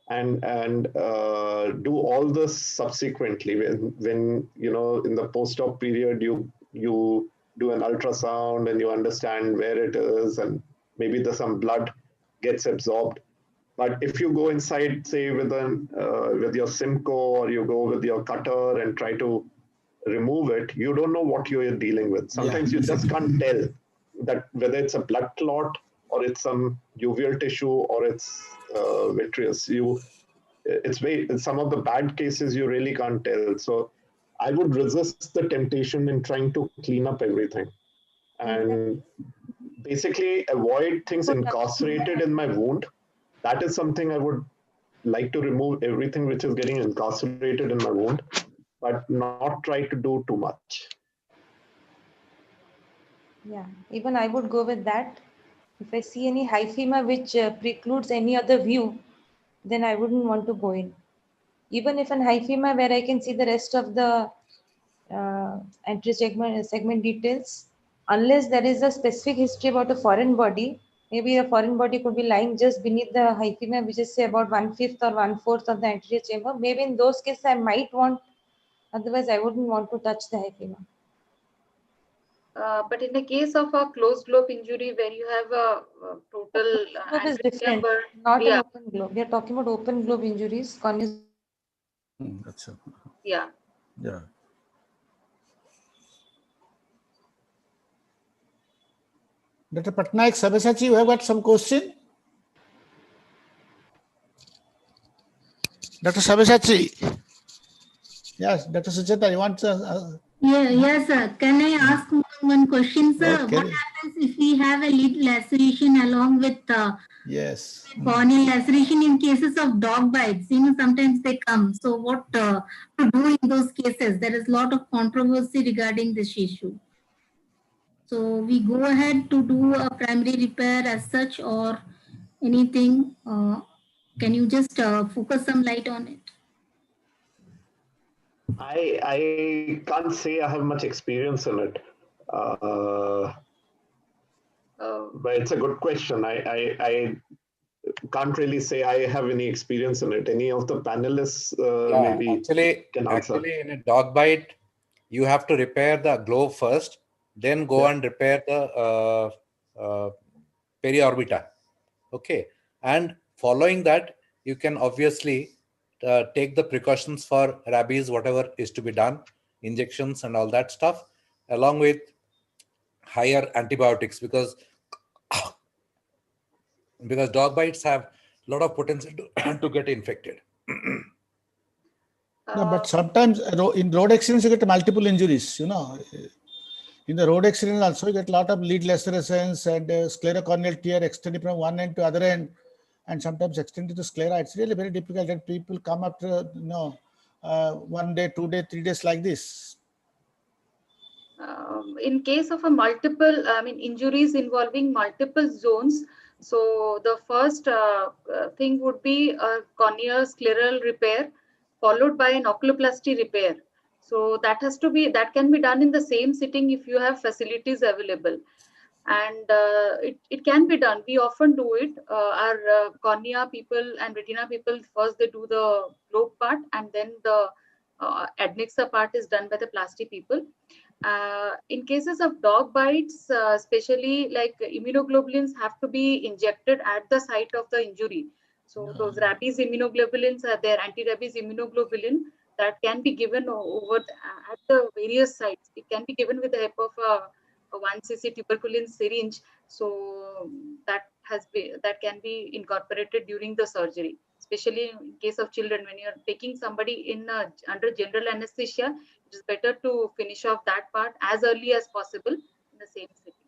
And do all this subsequently. When in the post-op period, you do an ultrasound and you understand where it is, and maybe some blood gets absorbed. But if you go inside, say with your Simco, or you go with your cutter and try to remove it, you don't know what you're dealing with. Sometimes you just can't tell that whether it's a blood clot or it's some uveal tissue or it's vitreous. Some of the bad cases you really can't tell. So I would resist the temptation in trying to clean up everything and basically avoid things incarcerated in my wound. That is something I would like to remove everything which is getting incarcerated in my wound, but not try to do too much. Yeah, even I would go with that. If I see any hyphema which precludes any other view, then I wouldn't want to go in. Even if an hyphema where I can see the rest of the anterior segment details, unless there is a specific history about a foreign body, maybe a foreign body could be lying just beneath the hyphema, which is say about 1/5 or 1/4 of the anterior chamber. Maybe in those cases I might want, otherwise I wouldn't want to touch the hyphema. But in the case of a closed globe injury where you have a total Globe is different, chamber, not an open globe. We are talking about open globe injuries. Yeah. Yeah. Dr. Patnaik, Sabyasachi, you have got some question? Dr. Sabyasachi. Yes, Dr. Sucheta, you want to... Yes, sir. Can I ask one question, sir? Okay. What happens if we have a lid laceration along with Yes. corneal laceration in cases of dog bites? Sometimes they come. So what to do in those cases? There is a lot of controversy regarding this issue. So we go ahead to do a primary repair as such or anything. Can you just focus some light on it? I can't say I have much experience in it. But it's a good question. I can't really say I have any experience in it. Any of the panelists maybe can answer. Actually, in a dog bite, you have to repair the glove first, then go and repair the periorbita. Okay, and following that, you can obviously take the precautions for rabies, whatever is to be done, injections and all that stuff, along with higher antibiotics, because dog bites have a lot of potential to get infected. No, but sometimes in road accidents, you get multiple injuries, In the road accident also, you get a lot of lead lacerations and sclerocorneal tear extending from one end to other end, and sometimes extended to sclera. It's really very difficult, and people come after, 1 day, 2 days, 3 days like this. In case of a multiple, injuries involving multiple zones, so the first thing would be a corneal scleral repair, followed by an oculoplasty repair. So that can be done in the same sitting if you have facilities available. And it can be done. We often do it. Our cornea people and retina people, first they do the globe part, and then the adnexa part is done by the plastic people. In cases of dog bites, especially like immunoglobulins have to be injected at the site of the injury. So those rabies immunoglobulins are there, anti-rabies immunoglobulin that can be given at the various sites. It can be given with the help of a 1 cc tuberculin syringe. So that can be incorporated during the surgery, especially in case of children. When you're taking somebody under general anesthesia, it is better to finish off that part as early as possible in the same sitting.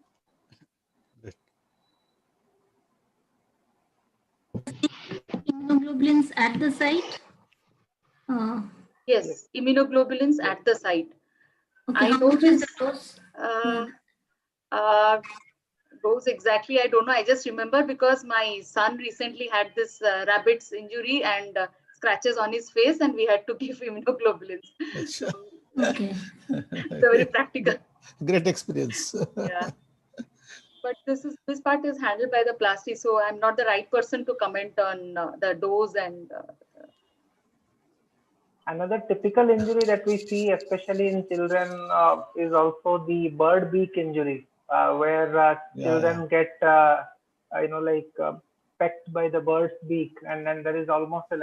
Immunoglobulins at the site? Yes, immunoglobulins at the site. Okay, I know this. Dose exactly, I don't know. I just remember because my son recently had this rabbit's injury and scratches on his face, and we had to give immunoglobulins. Okay. It's very practical. Great experience. Yeah. But this part is handled by the plastic, so I'm not the right person to comment on the dose and. Another typical injury that we see, especially in children, is also the bird beak injury, where children get, pecked by the bird's beak, and then there is almost a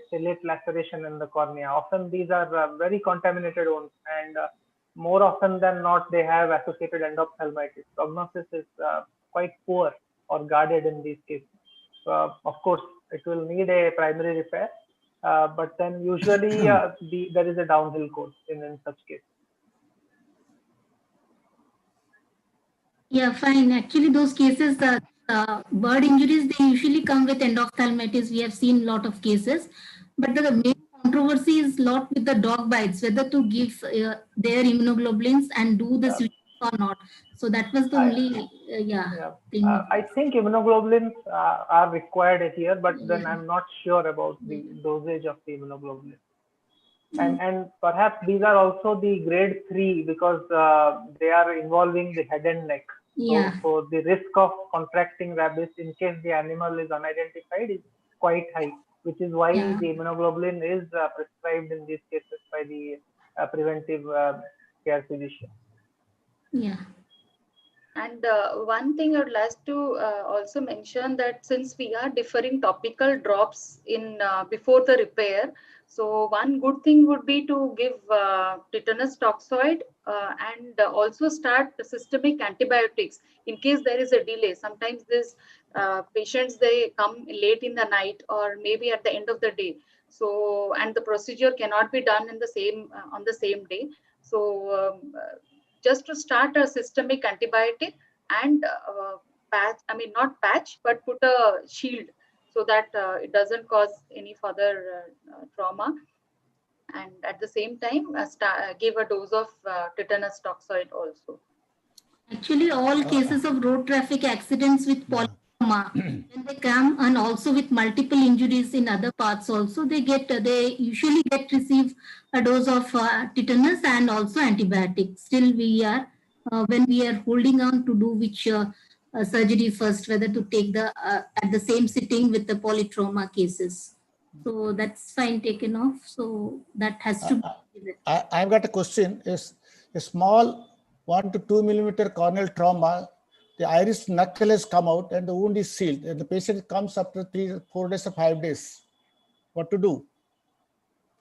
ciliate laceration in the cornea. Often these are very contaminated wounds, and more often than not, they have associated endophthalmitis. Prognosis is quite poor or guarded in these cases. Of course, it will need a primary repair. But then usually there is a downhill course in such cases. Yeah, fine. Actually, those cases, bird injuries, they usually come with endophthalmitis. We have seen a lot of cases. But the main controversy is a lot with the dog bites, whether to give their immunoglobulins and do the switch or not. So that was the only thing. I think immunoglobulins are required here, but then I'm not sure about the dosage of the immunoglobulin. And perhaps these are also the grade 3 because they are involving the head and neck. So the risk of contracting rabies in case the animal is unidentified is quite high, which is why the immunoglobulin is prescribed in these cases by the preventive care physician. Yeah. And one thing I would like to also mention that since we are deferring topical drops in before the repair, so one good thing would be to give tetanus toxoid and also start systemic antibiotics in case there is a delay. Sometimes these patients, they come late in the night or maybe at the end of the day. So, and the procedure cannot be done in the same on the same day. So just to start a systemic antibiotic and patch, I mean not patch, but put a shield so that it doesn't cause any further trauma. And at the same time, give a dose of tetanus toxoid also. Actually, all cases of road traffic accidents with polytrauma, when they come and also with multiple injuries in other parts also, they usually receive a dose of tetanus and also antibiotics. Still we are, when we are holding on to do which surgery first, whether to take the, at the same sitting with the polytrauma cases. So that's fine, taken off. So that has to be. I've got a question. Is a small 1 to 2 millimeter corneal trauma, the iris knuckle has come out and the wound is sealed, and the patient comes after 3 or 4 days or 5 days. What to do?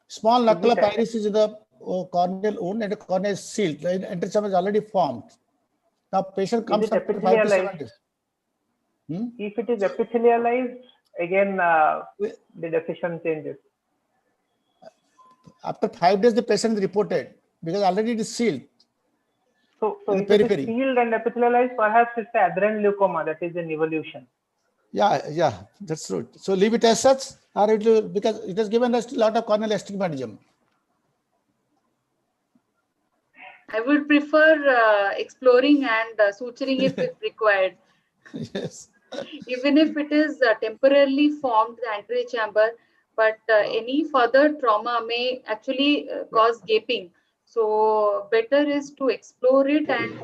Small knuckle of iris is in the corneal wound and the cornea is sealed. The interchambers is already formed. Now patient comes after 5 to 7 days. If it is epithelialized, again the decision changes. After 5 days, the patient is reported because already it is sealed. So if it is sealed and epithelialized, perhaps it's an adherent leukoma, that is an evolution. Yeah, that's true. So leave it as such, or it will, because it has given us a lot of corneal astigmatism. I would prefer exploring and suturing if required. Yes. Even if it is temporarily formed, the anterior chamber, but any further trauma may actually cause gaping. So better is to explore it and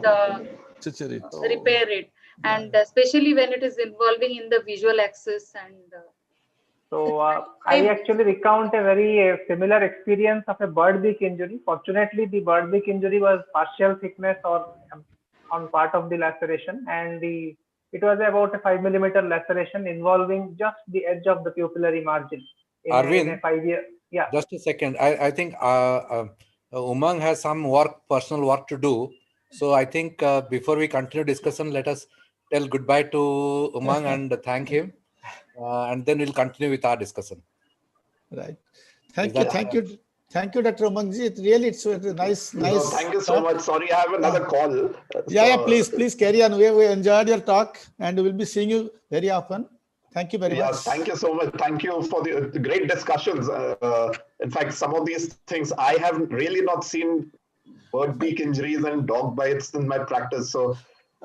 repair it, and especially when it is involving in the visual axis. And so I actually recount a very similar experience of a bird beak injury. Fortunately, the bird beak injury was partial thickness or on part of the laceration, and it was about a 5 millimeter laceration involving just the edge of the pupillary margin. In a 5-year, yeah. Just a second. I think Umang has some personal work to do. So I think before we continue discussion, let us tell goodbye to Umang and thank him, and then we'll continue with our discussion. Right. Thank you, Dr. Umangji. It's a nice. No, thank you so much. Sorry, I have another call. Yeah, please carry on. We enjoyed your talk, and we'll be seeing you very often. Thank you very much. Thank you so much. Thank you for the great discussions. In fact, some of these things I have really not seen bird beak injuries and dog bites in my practice. So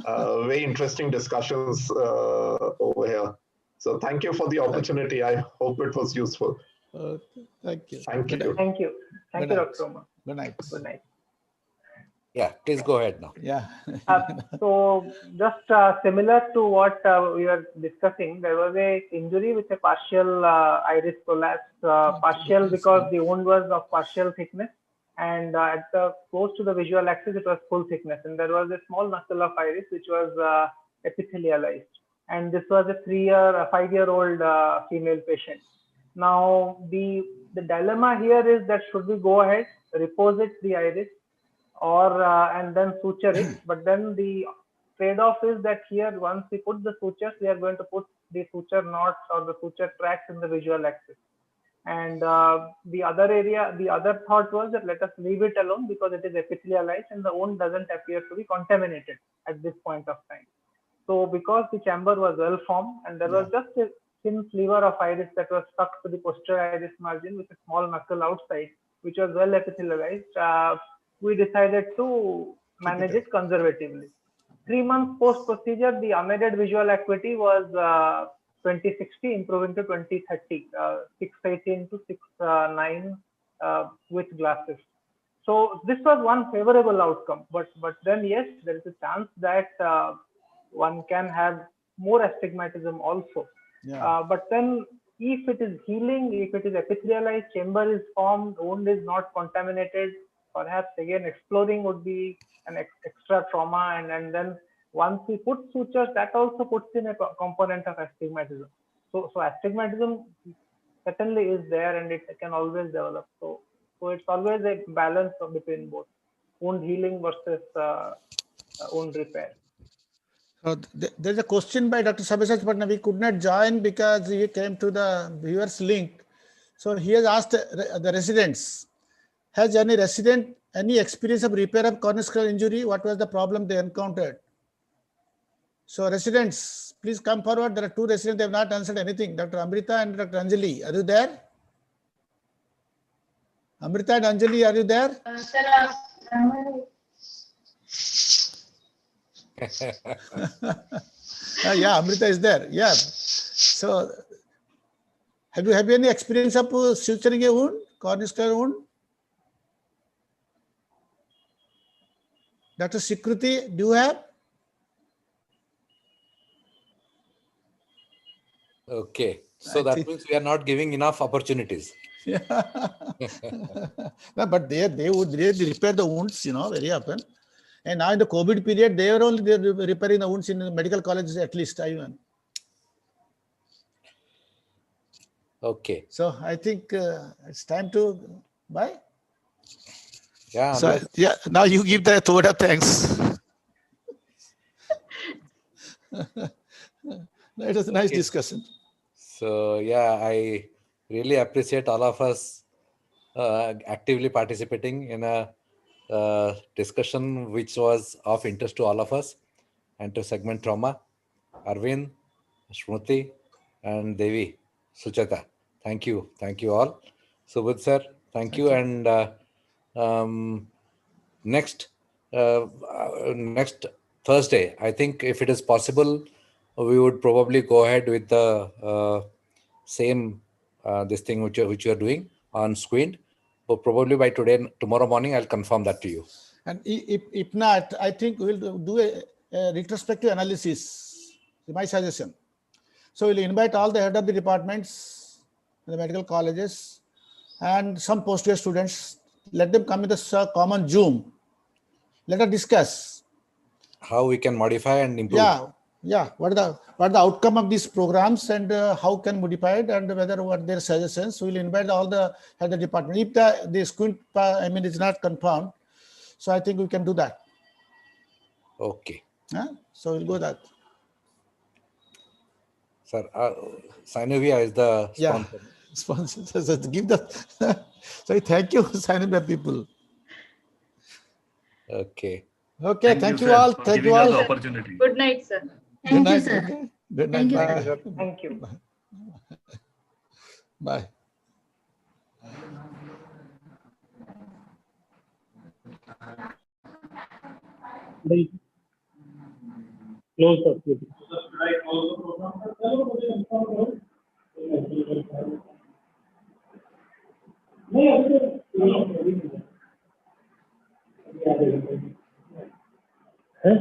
very interesting discussions over here. So thank you for the opportunity. I hope it was useful. Thank you. Thank you. Thank you. Thank you, Dr. Umang. Good night. Good night. Yeah, please go ahead now. Yeah. So just similar to what we were discussing, there was a injury with a partial iris prolapse, partial because the wound was of partial thickness, and at the close to the visual axis it was full thickness, and there was a small knuckle of iris which was epithelialized, and this was a 5-year-old female patient. Now the dilemma here is that should we go ahead, reposit the iris, or and then suture it, but then the trade-off is that here once we put the sutures, we are going to put the suture knots or the suture tracks in the visual axis. And the other thought was that let us leave it alone because it is epithelialized and the wound doesn't appear to be contaminated at this point of time. So because the chamber was well formed and there was just a thin sliver of iris that was stuck to the posterior iris margin with a small knuckle outside, which was well epithelialized, we decided to manage it conservatively. 3 months post procedure, the unaided visual acuity was 2060 improving to 2030, 618 to 69 with glasses. So this was one favorable outcome, but then yes, there is a chance that one can have more astigmatism also. But then if it is healing, if it is epithelialized, chamber is formed, wound is not contaminated, perhaps again exploring would be an extra trauma, and then once we put sutures, that also puts in a component of astigmatism. So astigmatism certainly is there, and it can always develop. So it's always a balance between both wound healing versus wound repair. So there's a question by Dr. Sabyasachi Patna. We could not join because he came to the viewers link. So he has asked the residents, has any resident any experience of repair of corneal scleral injury? What was the problem they encountered? So residents, please come forward. There are two residents, they have not answered anything. Dr. Amrita and Dr. Anjali, are you there? Amrita and Anjali, are you there? Yeah, Amrita is there. Yeah. So have you any experience of suturing a wound, corneal scleral wound? Dr. Sikruti, do you have? Okay. So that means we are not giving enough opportunities. Yeah. No, but they would really repair the wounds, very often. And now in the COVID period, they are only repairing the wounds in the medical colleges at least, even. Okay. So I think it's time to bye. Yeah. So, yeah. Now you give the vote of thanks. It was a nice discussion. So yeah, I really appreciate all of us actively participating in a discussion which was of interest to all of us and to segment trauma. Arvind, Shruti, and Devi, Suchata. Thank you. Thank you all. Subudh sir, thank you. And next Thursday, I think if it is possible, we would probably go ahead with the same this thing which you are doing on screen. But probably by tomorrow morning, I'll confirm that to you. And if not, I think we'll do a retrospective analysis. My suggestion. So we'll invite all the head of the departments, the medical colleges, and some postgraduate students. Let them come in the common Zoom. Let us discuss how we can modify and improve. Yeah. What are the outcome of these programs and how can modify it, and whether what their suggestions. We'll invite all the head of the department. If the squint, is not confirmed, so I think we can do that. Okay. So we'll go that. Sir, Sinuvia is the sponsor. Yeah, sponsor. So give the. So thank you, Sinuvia people. Okay. Okay. Thank you all. Thank you all. Opportunity. Good night, sir. Thank you, sir. Okay. Good night. Thank you. Bye. Thank you. Bye. Close up. Huh?